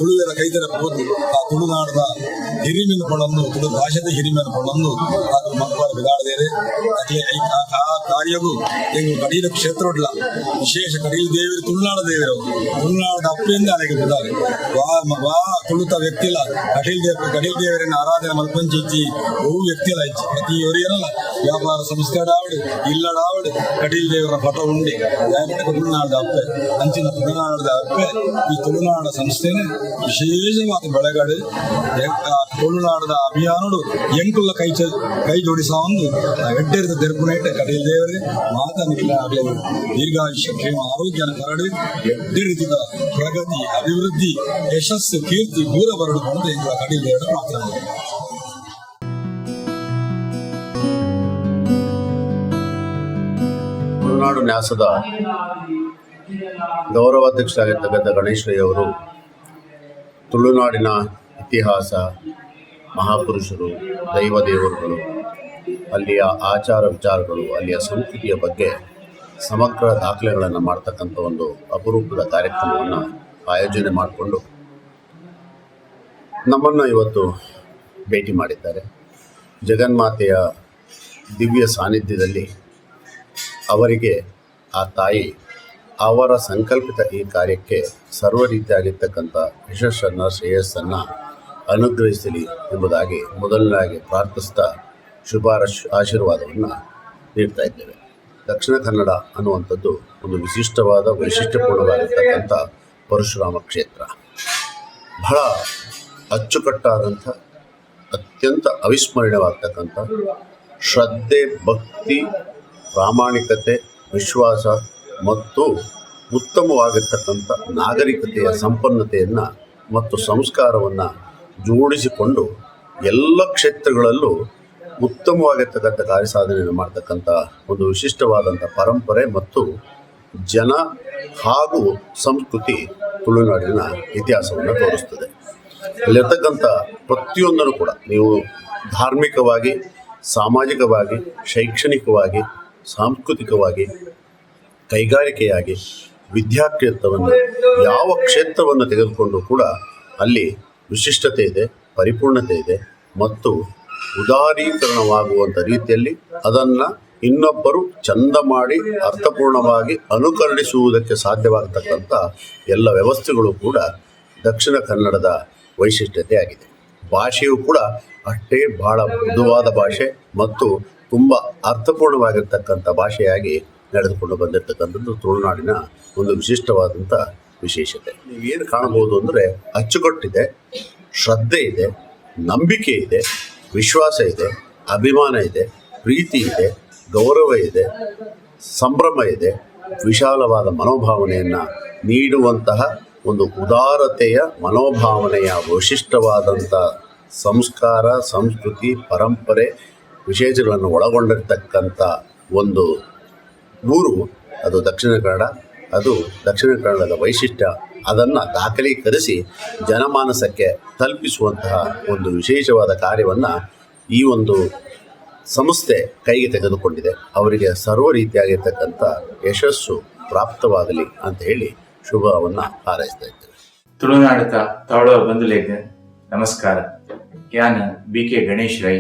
ತುಳುವೆರ ಕೈದರ ಹೋದು ಆ ತುಳುನಾಡದ ಹಿರಿಮೆಯನ್ನು ಕೊಂಡಂದು ತುಳು ಭಾಷೆದ ಹಿರಿಮೆಯನ್ನು ಕೊಂಡಂದು ಅದು ಮಕ್ಕಳ ಬಿದಾಡದೇರೆ ಆ ಕಾರ್ಯವು ಎಂಗು ಕಡೀಲ ಕ್ಷೇತ್ರಡ್ಲ ವಿಶೇಷ ಕಡೀಲ ದೇವರು ತುಳುನಾಡ ದೇವರು ತುಳುನಾಡದ ಅಪ್ಪೆಂದ ಅನೆಗೆ ಬಿದ್ದಾರೆ ವಾ ತುಳುತ ವ್ಯಕ್ತಿಲ ಕಡೀಲ್ ದೇವರನ್ನ ಆರಾಧನೆ ಮಲ್ಪಂಚಿ ಓ ವ್ಯಕ್ತಿಲ ಇಚ್ಚಿ ಪ್ರತಿ ಇವರೇನಲ್ಲ ವ್ಯಾಪಾರ ಸಂಸ್ಕಾರ ಆವಡು ಇಲ್ಲಡಾವಡು ಕಡೀಲ್ ದೇವರ ಪಟ ಉಂಡಿ ತುಳುನಾಡದ ಅಪ್ಪೆ ಅಂಚಿನ ತುಳುನಾಡದ ಅಪ್ಪೆ ಈ ತುಳುನಾಡ ಸಂಸ್ಥೆನೆ ವಿಶೇಷವಾದ ಬೆಳೆಗಾಡು ತುಳುನಾಡದ ಅಭಿಯಾನಡು ಎಂಕುಲ್ಲ ಕೈ ಜೋಡಿಸ ಒಂದು ಎಡ್ಡೆರದ ತೆರಪುನೈಟ ಕಡೀಲ್ ದೇವರೇ ಮಾತನಿಲ್ಲ ಆಗಲಿ ದೀರ್ಘಾಯುಷ್ಯ ಕ್ಷೇಮ ಆರೋಗ್ಯನ ಕರಡು ಎಡ್ಡೆ ರೀತಿಯ ಪ್ರಗತಿ ಅಭಿವೃದ್ಧಿ ಯಶಸ್ಸು ಕೀರ್ತಿ ದೂರ ಬರಡು ಬಂದು ಎಂಬ ಕಡೀಲ್ ದೇವರ ಪ್ರಾರ್ಥನೆ. ತುಳುನಾಡು ನ್ಯಾಸದ ಗೌರವಾಧ್ಯಕ್ಷರಾಗಿರ್ತಕ್ಕಂಥ ಗಣೇಶ್ ರೈ ಅವರು ತುಳುನಾಡಿನ ಇತಿಹಾಸ ಮಹಾಪುರುಷರು, ದೈವ ದೇವರುಗಳು, ಅಲ್ಲಿಯ ಆಚಾರ ವಿಚಾರಗಳು, ಅಲ್ಲಿಯ ಸಂಸ್ಕೃತಿಯ ಬಗ್ಗೆ ಸಮಗ್ರ ದಾಖಲೆಗಳನ್ನು ಮಾಡ್ತಕ್ಕಂಥ ಒಂದು ಅಪರೂಪದ ಕಾರ್ಯಕ್ರಮವನ್ನು ಆಯೋಜನೆ ಮಾಡಿಕೊಂಡು ನಮ್ಮನ್ನು ಇವತ್ತು ಭೇಟಿ ಮಾಡಿದ್ದಾರೆ. ಜಗನ್ಮಾತೆಯ ದಿವ್ಯ ಸಾನ್ನಿಧ್ಯದಲ್ಲಿ ಅವರಿಗೆ ಆ ತಾಯಿ ಅವರ ಸಂಕಲ್ಪಿತ ಈ ಕಾರ್ಯಕ್ಕೆ ಸರ್ವ ರೀತಿಯಾಗಿರ್ತಕ್ಕಂಥ ಯಶಸ್ಸನ್ನು, ಶ್ರೇಯಸ್ಸನ್ನು ಅನುಗ್ರಹಿಸಲಿ ಎಂಬುದಾಗಿ ಮೊದಲನೇದಾಗಿ ಪ್ರಾರ್ಥಿಸ್ತಾ ಆಶೀರ್ವಾದವನ್ನು ನೀಡ್ತಾ ಇದ್ದೇವೆ. ದಕ್ಷಿಣ ಕನ್ನಡ ಅನ್ನುವಂಥದ್ದು ಒಂದು ವಿಶಿಷ್ಟವಾದ ವೈಶಿಷ್ಟ್ಯಪೂರ್ಣವಾಗಿರ್ತಕ್ಕಂಥ ಪರಶುರಾಮ ಕ್ಷೇತ್ರ. ಬಹಳ ಅಚ್ಚುಕಟ್ಟಾದಂಥ, ಅತ್ಯಂತ ಅವಿಸ್ಮರಣೀಯವಾಗ್ತಕ್ಕಂಥ ಶ್ರದ್ಧೆ, ಭಕ್ತಿ, ಪ್ರಾಮಾಣಿಕತೆ, ವಿಶ್ವಾಸ ಮತ್ತು ಉತ್ತಮವಾಗಿರ್ತಕ್ಕಂಥ ನಾಗರಿಕತೆಯ ಸಂಪನ್ನತೆಯನ್ನು ಮತ್ತು ಸಂಸ್ಕಾರವನ್ನು ಜೋಡಿಸಿಕೊಂಡು ಎಲ್ಲ ಕ್ಷೇತ್ರಗಳಲ್ಲೂ ಉತ್ತಮವಾಗಿರ್ತಕ್ಕಂಥ ಕಾರ್ಯಸಾಧನೆಯನ್ನು ಮಾಡ್ತಕ್ಕಂಥ ಒಂದು ವಿಶಿಷ್ಟವಾದಂಥ ಪರಂಪರೆ ಮತ್ತು ಜನ ಹಾಗೂ ಸಂಸ್ಕೃತಿ ತುಳುನಾಡಿನ ಇತಿಹಾಸವನ್ನು ತೋರಿಸ್ತದೆ. ಅಲ್ಲಿರ್ತಕ್ಕಂಥ ಪ್ರತಿಯೊಂದನ್ನು ಕೂಡ ನೀವು ಧಾರ್ಮಿಕವಾಗಿ, ಸಾಮಾಜಿಕವಾಗಿ, ಶೈಕ್ಷಣಿಕವಾಗಿ, ಸಾಂಸ್ಕೃತಿಕವಾಗಿ, ಕೈಗಾರಿಕೆಯಾಗಿ, ವಿದ್ಯಾಕ್ಷೇತ್ರವನ್ನು, ಯಾವ ಕ್ಷೇತ್ರವನ್ನು ತೆಗೆದುಕೊಂಡು ಕೂಡ ಅಲ್ಲಿ ವಿಶಿಷ್ಟತೆ ಇದೆ, ಪರಿಪೂರ್ಣತೆ ಇದೆ ಮತ್ತು ಉದಾರೀಕರಣವಾಗುವಂಥ ರೀತಿಯಲ್ಲಿ ಅದನ್ನು ಇನ್ನೊಬ್ಬರು ಚಂದ ಮಾಡಿ ಅರ್ಥಪೂರ್ಣವಾಗಿ ಅನುಕರಣಿಸುವುದಕ್ಕೆ ಸಾಧ್ಯವಾಗತಕ್ಕಂಥ ಎಲ್ಲ ವ್ಯವಸ್ಥೆಗಳು ಕೂಡ ದಕ್ಷಿಣ ಕನ್ನಡದ ವೈಶಿಷ್ಟ್ಯತೆ ಆಗಿದೆ. ಭಾಷೆಯು ಕೂಡ ಅಷ್ಟೇ ಬಹಳ ಮೃದುವಾದ ಭಾಷೆ ಮತ್ತು ತುಂಬ ಅರ್ಥಪೂರ್ಣವಾಗಿರ್ತಕ್ಕಂಥ ಭಾಷೆಯಾಗಿ ನಡೆದುಕೊಂಡು ಬಂದಿರತಕ್ಕಂಥದ್ದು ತುಳುನಾಡಿನ ಒಂದು ವಿಶಿಷ್ಟವಾದಂಥ ವಿಶೇಷತೆ. ನೀವೇನು ಕಾಣಬಹುದು ಅಂದರೆ ಅಚ್ಚುಕಟ್ಟಿದೆ, ಶ್ರದ್ಧೆ ಇದೆ, ನಂಬಿಕೆ ಇದೆ, ವಿಶ್ವಾಸ ಇದೆ, ಅಭಿಮಾನ ಇದೆ, ಪ್ರೀತಿ ಇದೆ, ಗೌರವ ಇದೆ, ಸಂಭ್ರಮ ಇದೆ, ವಿಶಾಲವಾದ ಮನೋಭಾವನೆಯನ್ನು ನೀಡುವಂತಹ ಒಂದು ಉದಾರತೆಯ ಮನೋಭಾವನೆಯ ವಿಶಿಷ್ಟವಾದಂಥ ಸಂಸ್ಕಾರ, ಸಂಸ್ಕೃತಿ, ಪರಂಪರೆ, ವಿಶೇಷಗಳನ್ನು ಒಳಗೊಂಡಿರ್ತಕ್ಕಂಥ ಒಂದು ಊರು ಅದು ದಕ್ಷಿಣ ಕನ್ನಡ. ಅದು ದಕ್ಷಿಣ ಕನ್ನಡದ ವೈಶಿಷ್ಟ್ಯ. ಅದನ್ನು ದಾಖಲೀಕರಿಸಿ ಜನಮಾನಸಕ್ಕೆ ತಲುಪಿಸುವಂತಹ ಒಂದು ವಿಶೇಷವಾದ ಕಾರ್ಯವನ್ನು ಈ ಒಂದು ಸಂಸ್ಥೆ ಕೈಗೆ ತೆಗೆದುಕೊಂಡಿದೆ. ಅವರಿಗೆ ಸರ್ವ ರೀತಿಯಾಗಿರ್ತಕ್ಕಂಥ ಯಶಸ್ಸು ಪ್ರಾಪ್ತವಾಗಲಿ ಅಂತ ಹೇಳಿ ಶುಭವನ್ನು ಹಾರೈಸ್ತಾ ಇದ್ದೇವೆ. ತುಳುನಾಡದ ತಾವಳ ಬಂಧುಗಳಿಗೆ ನಮಸ್ಕಾರ. ಯಾನ BK ಗಣೇಶ್ ರೈ,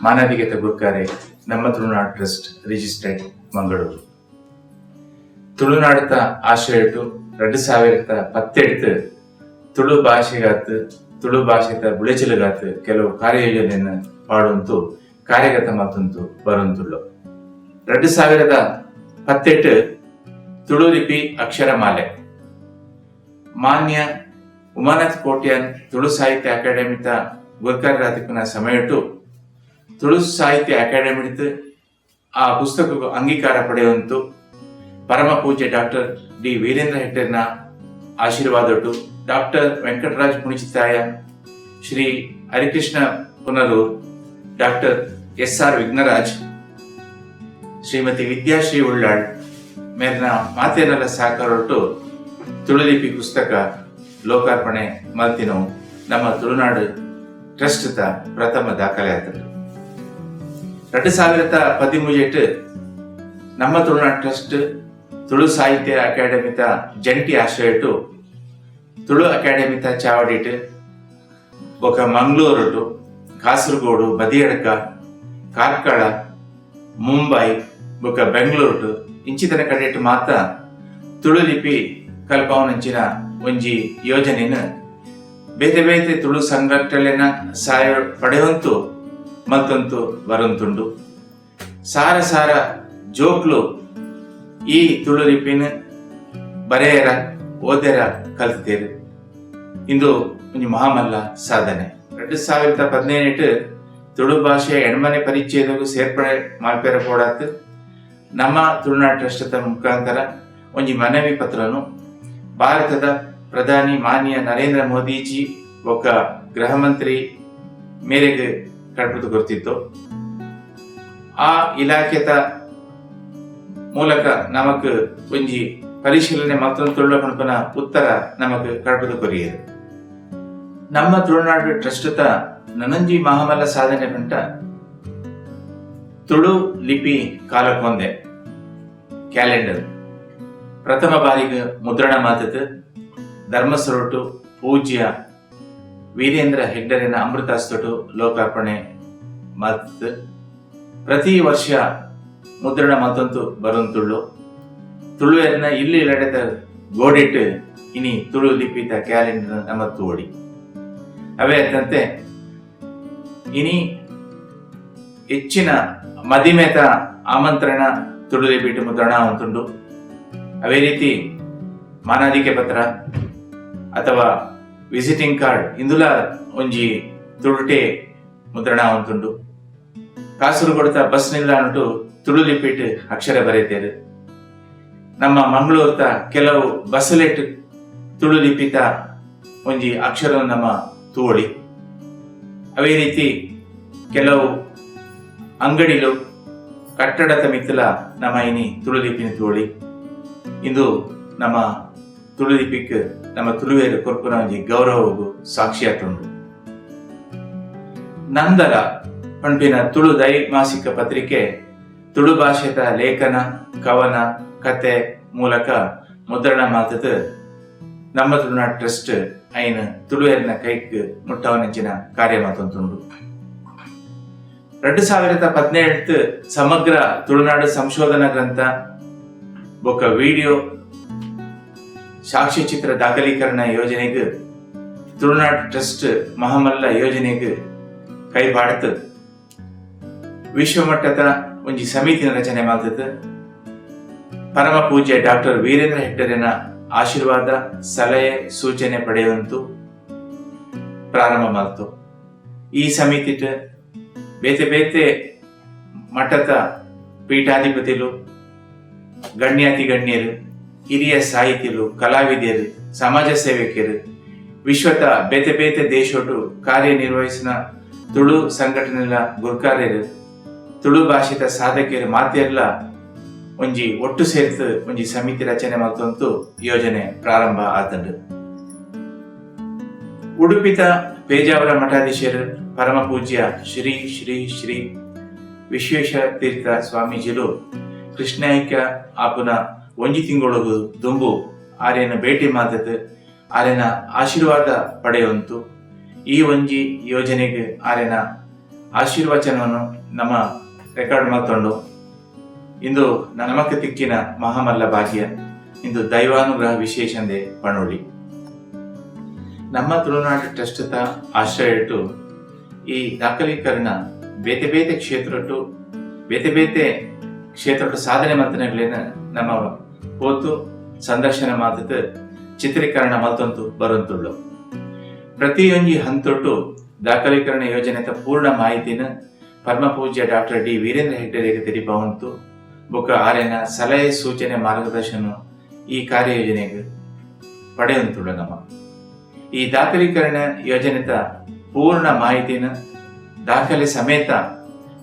ಮಾನವಿಕತೆ ಗುರ್ಕಾರೆ, ನಮ್ಮ ತುಳುನಾಡು ಟ್ರಸ್ಟ್ ರಿಜಿಸ್ಟರ್ಡ್ ಮಂಗಳೂರು. ತುಳುನಾಡದ ಆಶ್ರಯಿಟ್ಟು 2017 ತುಳು ಭಾಷೆಗಾತು, ತುಳು ಭಾಷೆದ ಬುಳೆಚಲುಗಾತು ಕೆಲವು ಕಾರ್ಯಯೋಜನೆಯನ್ನು ಮಾಡುವಂತೂ ಕಾರ್ಯಗತ ಮತ್ತೊಂದು ಬರುವಂತುಳ್ಳು. 2018 ತುಳು ಲಿಪಿ ಅಕ್ಷರಮಾಲೆ ಮಾನ್ಯ ಉಮಾನಾಥ್ ಕೋಟ್ಯಾನ್ ತುಳು ಸಾಹಿತ್ಯ ಅಕಾಡೆಮಿತ ಗುರ್ಕಾರರಾತಿನ ಸಮಯಟ್ಟು ತುಳು ಸಾಹಿತ್ಯ ಅಕಾಡೆಮಿತ್ ಆ ಪುಸ್ತಕಕ್ಕೂ ಅಂಗೀಕಾರ ಪಡೆಯುವಂತು ಪರಮ ಪೂಜ್ಯ ಡಾಕ್ಟರ್ ಡಿ ವೀರೇಂದ್ರ ಹೆಗ್ಡೆರ್ನ ಆಶೀರ್ವಾದಟ್ಟು, doctor Venkataraj Punichittaya, Shri Harikrishna Punaroor, doctor SR Vighnaraj, Shrimati Vidyashree Ullal ಮೇಲಿನ ಮಾತೇನೆಲ್ಲ ಸಹಕಾರೊಟ್ಟು ತುಳುಲಿಪಿ ಪುಸ್ತಕ ಲೋಕಾರ್ಪಣೆ ಮಲ್ತಿನವು ನಮ್ಮ ತುಳುನಾಡು ಟ್ರಸ್ಟ್ ಪ್ರಥಮ ದಾಖಲೆ ಆಯಿತು. 2018 ನಮ್ಮ ತುಳುನಾಡು ಟ್ರಸ್ಟ್ ತುಳು ಸಾಹಿತ್ಯ ಅಕಾಡೆಮಿತ ಜಂಟಿ ಆಶ್ರಯಿಟ್ಟು ತುಳು ಅಕಾಡೆಮಿತ ಚಾವಡಿಟ್ಟು ఒక ಮಂಗಳೂರು, ಕಾಸರಗೋಡು, ಬದಿಯಡ್ಕ, ಕಾರ್ಕಳ, ಮುಂಬೈ ఒక ಬೆಂಗಳೂರು ಇಂಚಿತನ ಕಡೆಟ್ಟು ಮಾತ ತುಳು ಲಿಪಿ ಕಲ್ಪವನಂಚಿನ ಒಂಜಿ ಯೋಜನೆಯನ್ನು ಬೇತೆ ಬೇತೆ ತುಳು ಸಂಘಟನೆನ ಸಹಾಯ ಪಡೆಯುವಂತೂ ಮತ್ತೊಂದು ಬರುವಂತುಂಡು. ಸಾರ ಸಾರ ಜೋಕ್ಲು ಈ ತುಳು ಲಿಪಿನ ಬರೆಯರ ಓದೆರ ಕಲ್ತೇರು. ಇಂದು ಒಂದು ಮಹಾಮಲ್ಲ ಸಾಧನೆ. 2017 ತುಳು ಭಾಷೆಯ ಎಣ್ಮನೆ ಪರಿಚಯದಗೂ ಸೇರ್ಪಡೆ ಮಾಡ್ಪೇರ ಕೊಡಾತ್ ನಮ್ಮ ತುಳುನಾಡು ಟ್ರಸ್ಟ್ ಮುಖಾಂತರ ಒಂದು ಮನವಿ ಪತ್ರನು ಭಾರತದ ಪ್ರಧಾನಿ ಮಾನ್ಯ ನರೇಂದ್ರ ಮೋದಿಜಿ ಒಕ್ಕ ಗೃಹ ಮಂತ್ರಿ ಮೇರೆಗೆ ಕಡ್ಪದು ಗೊತ್ತಿತ್ತು. ಆ ಇಲಾಖೆದ ಮೂಲಕ ನಮಕ್ ಒಂಜಿ ಪರಿಶೀಲನೆ ಮತ್ತೊಂದು ತುಳು ಕಣಪನ ಉತ್ತರ ನಮಕ್ ಕಡ್ಪದು ಕೊರಿಯರು. ನಮ್ಮ ತುಳುನಾಡು ಟ್ರಸ್ಟ್ ನನಂಜಿ ಮಹಾಮಲ್ಲ ಸಾಧನೆ ಪಂಟ ತುಳು ಲಿಪಿ ಕಾಲಕ್ಕೊಂದೆ ಕ್ಯಾಲೆಂಡರ್ ಪ್ರಥಮ ಬಾರಿಗೆ ಮುದ್ರಣ ಮಾತದು ಧರ್ಮಸರೊಟ್ಟು ಪೂಜ್ಯ ವೀರೇಂದ್ರ ಹೆಗ್ಡರಿನ ಅಮೃತಾಸ್ತೊಟ್ಟು ಲೋಕಾರ್ಪಣೆ ಮಾತದು ಪ್ರತಿ ವರ್ಷ ಮುದ್ರಣ ಮಾತಂತು ಬರುಂತುಳ್ಳು ತುಳುವೆರ್ನ ಇಲ್ಲಿ ಇಲ್ಲಡೆದ ಗೋಡಿಟ್ಟು ಇನಿ ತುಳು ಲಿಪಿತ ಕ್ಯಾಲೆಂಡರ್ ನಮ್ಮ ತೋಡಿ ಅವೇ ಅದಂತೆ ಇನಿ ಹೆಚ್ಚಿನ ಮದಿಮೆತ ಆಮಂತ್ರಣ ತುಳು ಲಿಪಿಟ್ಟು ಮುದ್ರಣ ಅಂತುಂಡು. ಅವೇ ರೀತಿ ಮಾನಾದಿಕೆ ಪತ್ರ ಅಥವಾ ವಿಸಿಟಿಂಗ್ ಕಾರ್ಡ್ ಇಂದುಲ ಒಂಜಿ ತುಳುಟೆ ಮುದ್ರಣ ಅಂತುಂಡು. ಕಾಸರಗೋಡ್ತ ಬಸ್ ನಿಲ್ದಾಣಟು ತುಳು ಲಿಪಿಟ್ ಅಕ್ಷರ ಬರೆಯುತ್ತೇರು. ನಮ್ಮ ಮಂಗಳೂರ್ತ ಕೆಲವು ಬಸ್ಲೆಟ್ ತುಳು ಲಿಪಿತ ಒಂಜಿ ಅಕ್ಷರ ನಮ್ಮ ತೋಳಿ. ಅವೇ ರೀತಿ ಕೆಲವು ಅಂಗಡಿಲು ಕಟ್ಟಡದ ಮಿತ್ತಲ ನಮ್ಮ ಇನಿ ತುಳು ಲಿಪಿನ ತೋಳಿ. ಇಂದು ನಮ್ಮ ತುಳು ಲಿಪಿಕ್ ನಮ್ಮ ತುಳುವೇರು ಕೊರ್ಪುನ ಒಂಜಿ ಗೌರವಗೂ ಸಾಕ್ಷಿಯಾತುಂಡು. ನಂದಲ ಪಂಪಿನ ತುಳು ದೈಮಾಸಿಕ ಪತ್ರಿಕೆ ತುಳು ಭಾಷೆದ ಲೇಖನ, ಕವನ, ಕತೆ ಮೂಲಕ ಮುದ್ರಣ ಮಾತದ ನಮ್ಮ ತುಳುನಾಡು ಟ್ರಸ್ಟ್ ಐನ್ ತುಳುವೇರಿನ ಕೈಕ್ ಮುಟ್ಟವನೆಂಚಿನ ಕಾರ್ಯ ಮಾತೊಂದುಂಡು. 2017 ಸಮಗ್ರ ತುಳುನಾಡು ಸಂಶೋಧನಾ ಗ್ರಂಥ ಬೊಕ್ಕ ವಿಡಿಯೋ ಸಾಕ್ಷ್ಯಚಿತ್ರ ದಾಖಲೀಕರಣ ಯೋಜನೆಗೆ ತುಳುನಾಡು ಟ್ರಸ್ಟ್ ಮಹಾಮಲ್ಲ ಯೋಜನೆಗೆ ಕೈ ಬಾಡತ್ ವಿಶ್ವಮಟ್ಟದ ಒಂಜಿ ಸಮಿತಿನ ರಚನೆ ಮಾಡ್ತದ. ಪರಮ ಪೂಜ್ಯ ಡಾಕ್ಟರ್ ವೀರೇಂದ್ರ ಹೆಗ್ಡರಿನ ಆಶೀರ್ವಾದ, ಸಲಹೆ, ಸೂಚನೆ ಪಡೆಯುವಂತೂ ಪ್ರಾರಂಭ ಮಾಡ್ತು. ಈ ಸಮಿತಿ ಬೇತೆ ಬೇತೆ ಮಠದ ಪೀಠಾಧಿಪತಿಗಳು, ಗಣ್ಯಾತಿ ಗಣ್ಯರು, ಹಿರಿಯ ಸಾಹಿತಿಗಳು, ಕಲಾವಿದರು, ಸಮಾಜ ಸೇವಕರು, ವಿಶ್ವದ ಬೇತೆ ಬೇತೆ ದೇಶೋಟು ಕಾರ್ಯನಿರ್ವಹಿಸಿನ ತುಳು ಸಂಘಟನೆಗಳ ಗುರುಕಾರ್ಯರು, ತುಳು ಭಾಷೆದ ಸಾಧಕರು ಮಾತೆಲ್ಲ ಒಂಜಿ ಒಟ್ಟು ಸೇರ್ತು ಒಂಜಿ ಸಮಿತಿ ರಚನೆ ಮಾಡ್ತಂತೂ ಯೋಜನೆ ಪ್ರಾರಂಭ ಆತಂಡು. ಉಡುಪಿದ ಪೇಜಾವರ ಮಠಾಧೀಶರು ಪರಮ ಪೂಜ್ಯ ಶ್ರೀ ಶ್ರೀ ಶ್ರೀ ವಿಶ್ವೇಶ್ವರ ತೀರ್ಥ ಸ್ವಾಮೀಜಿಲು ಕೃಷ್ಣೈಕ್ಯ ಆಪುನ ಒಂಜಿ ತಿಂಗಳು ದುಂಬು ಆರ್ಯನ ಭೇಟಿ ಮಾತದು ಆರ್ಯನ ಆಶೀರ್ವಾದ ಪಡೆಯುವಂತು. ಈ ಒಂಜಿ ಯೋಜನೆಗೆ ಆರ್ಯನ ಆಶೀರ್ವಚನವನ್ನು ನಮ್ಮ ರೆಕಾರ್ಡ್ ಮಾಡ್ಕೊಂಡು ಇಂದು ನಮಕ ತಿಕ್ಕಿನ ಮಹಾಮಲ್ಲ ಭಾಗ್ಯ ಇಂದು ದೈವಾನುಗ್ರಹ ವಿಶೇಷಂದೆ ಪಣೋಳಿ. ನಮ್ಮ ತುಳುನಾಡು ಟ್ರಸ್ಟ್ ಆಶ್ರಯ ಇಟ್ಟು ಈ ದಾಖಲೀಕರಣ ಬೇತೆ ಬೇತೆ ಕ್ಷೇತ್ರ ಸಾಧನೆ ಮಂತನಗಳೇನ ನಮ್ಮ ಹೋತು ಸಂದರ್ಶನ ಮಾತದ ಚಿತ್ರೀಕರಣ ಮತ್ತೊಂದು ಬರುವಂತುಳ್ಳು. ಪ್ರತಿಯೊಂಜಿ ಹಂತೊಟ್ಟು ದಾಖಲೀಕರಣ ಯೋಜನೆದ ಪೂರ್ಣ ಮಾಹಿತಿನ ಪರಮ ಪೂಜ್ಯ ಡಾಕ್ಟರ್ ಡಿ ವೀರೇಂದ್ರ ಹೆಗ್ಡರಿಗೆ ತಿಳಿಬಾವಂತು ಬೊಕ್ಕ ಆರ್ಯನ ಸಲಹೆ, ಸೂಚನೆ, ಮಾರ್ಗದರ್ಶನ ಈ ಕಾರ್ಯಯೋಜನೆಗೆ ಪಡೆಯುವಂತುಳ್ಳು. ನಮ್ಮ ಈ ದಾಖಲೀಕರಣ ಯೋಜನೆದ ಪೂರ್ಣ ಮಾಹಿತಿನ ದಾಖಲೆ ಸಮೇತ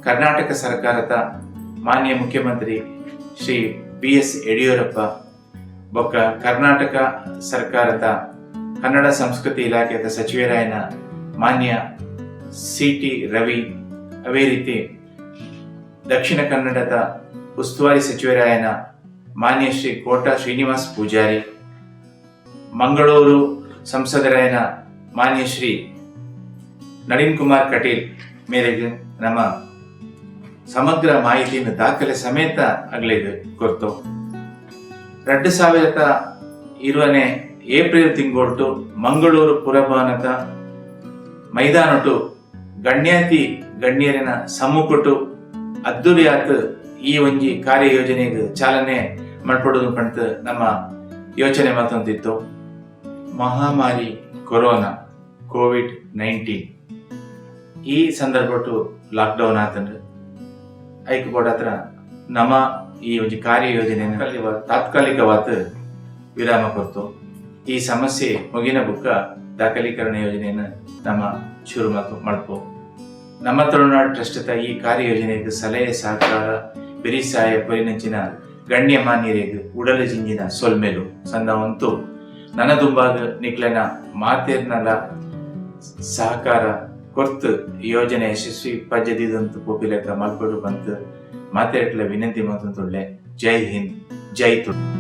ಕರ್ನಾಟಕ ಸರ್ಕಾರದ ಮಾನ್ಯ ಮುಖ್ಯಮಂತ್ರಿ ಶ್ರೀ BS ಯಡಿಯೂರಪ್ಪ ಬೊಕ್ಕ ಕರ್ನಾಟಕ ಸರ್ಕಾರದ ಕನ್ನಡ ಸಂಸ್ಕೃತಿ ಇಲಾಖೆಯ ಸಚಿವರಾಯನ ಮಾನ್ಯ CT ರವಿ, ಅವೇ ರೀತಿ ದಕ್ಷಿಣ ಕನ್ನಡದ ಉಸ್ತುವಾರಿ ಸಚಿವರಾಯನ ಮಾನ್ಯ ಶ್ರೀ ಕೋಟ ಶ್ರೀನಿವಾಸ್ ಪೂಜಾರಿ, ಮಂಗಳೂರು ಸಂಸದರಾಯನ ಮಾನ್ಯ ಶ್ರೀ ನಳಿನ್ ಕುಮಾರ್ ಕಟೀಲ್ ಮೇರೆಗೆ ನಮ್ಮ ಸಮಗ್ರ ಮಾಹಿತಿಯನ್ನು ದಾಖಲೆ ಸಮೇತ ಅಗಲಿಗೆ ಕೊರ್ತು. 2020 ಏಪ್ರಿಲ್ ತಿಂಗೊಟ್ಟು ಮಂಗಳೂರು ಪುರಭವನದ ಮೈದಾನಟು ಗಣ್ಯಾತಿ ಗಣ್ಯರಿನ ಸಮ್ಮುಖಟು ಅದ್ದೂರಿಯಾತ್ ಈ ಒಂಜಿ ಕಾರ್ಯಯೋಜನೆಗೆ ಚಾಲನೆ ಮಾಡ್ಕೊಡೋದು ಪಂತ ನಮ್ಮ ಯೋಚನೆ ಮಾತೊಂದಿತ್ತು. ಮಹಾಮಾರಿ ಕೊರೋನಾ COVID-19 ಈ ಸಂದರ್ಭಟ್ಟು ಲಾಕ್ಡೌನ್ ಆತಂದ್ರೆ ಐಕ್ ಕೂಡ ಹತ್ರ ನಮ್ಮ ಈ ಒಂದು ಕಾರ್ಯಯೋಜನೆ ತಾತ್ಕಾಲಿಕವಾದ ವಿರಾಮ ಕೊಡ್ತು. ಈ ಸಮಸ್ಯೆ ಮುಗಿನ ಬುಕ್ಕ ದಾಖಲೀಕರಣ ಯೋಜನೆಯನ್ನು ನಮ್ಮ ಶುರು ಮಾಡ್ಕೊ. ನಮ್ಮ ತುಳುನಾಡು ಟ್ರಸ್ಟ್ ಈ ಕಾರ್ಯಯೋಜನೆಗೆ ಸಲಹೆ, ಸಹಕಾರ, ಬಿರಿಸಾಯ ಪರಿನಂಚಿನ ಗಣ್ಯ ಮಾನ್ಯರಿಗೆ ಉಡಲ ಜಿಂಜಿನ ಸೊಲ್ಮೆಲು ಸಂದವಂತೂ ನನ್ನ ದುಂಬಾಗ ನಿಕ್ಲನ ಮಾತೇರ್ನಲ ಸಹಕಾರ ಕೊರ್ತು ಯೋಜನೆ ಯಶಸ್ವಿ ಪಜ್ಜದಿದಂತು ಪೋಪಿಲೆಕ ಮಲ್ಪಡು ಬಂತು ಮಾತಾಡ್ಲ ವಿನಂತಿ ಮಾತುಂದುಳ್ಳೆ. ಜೈ ಹಿಂದ್, ಜೈ ತುಳು.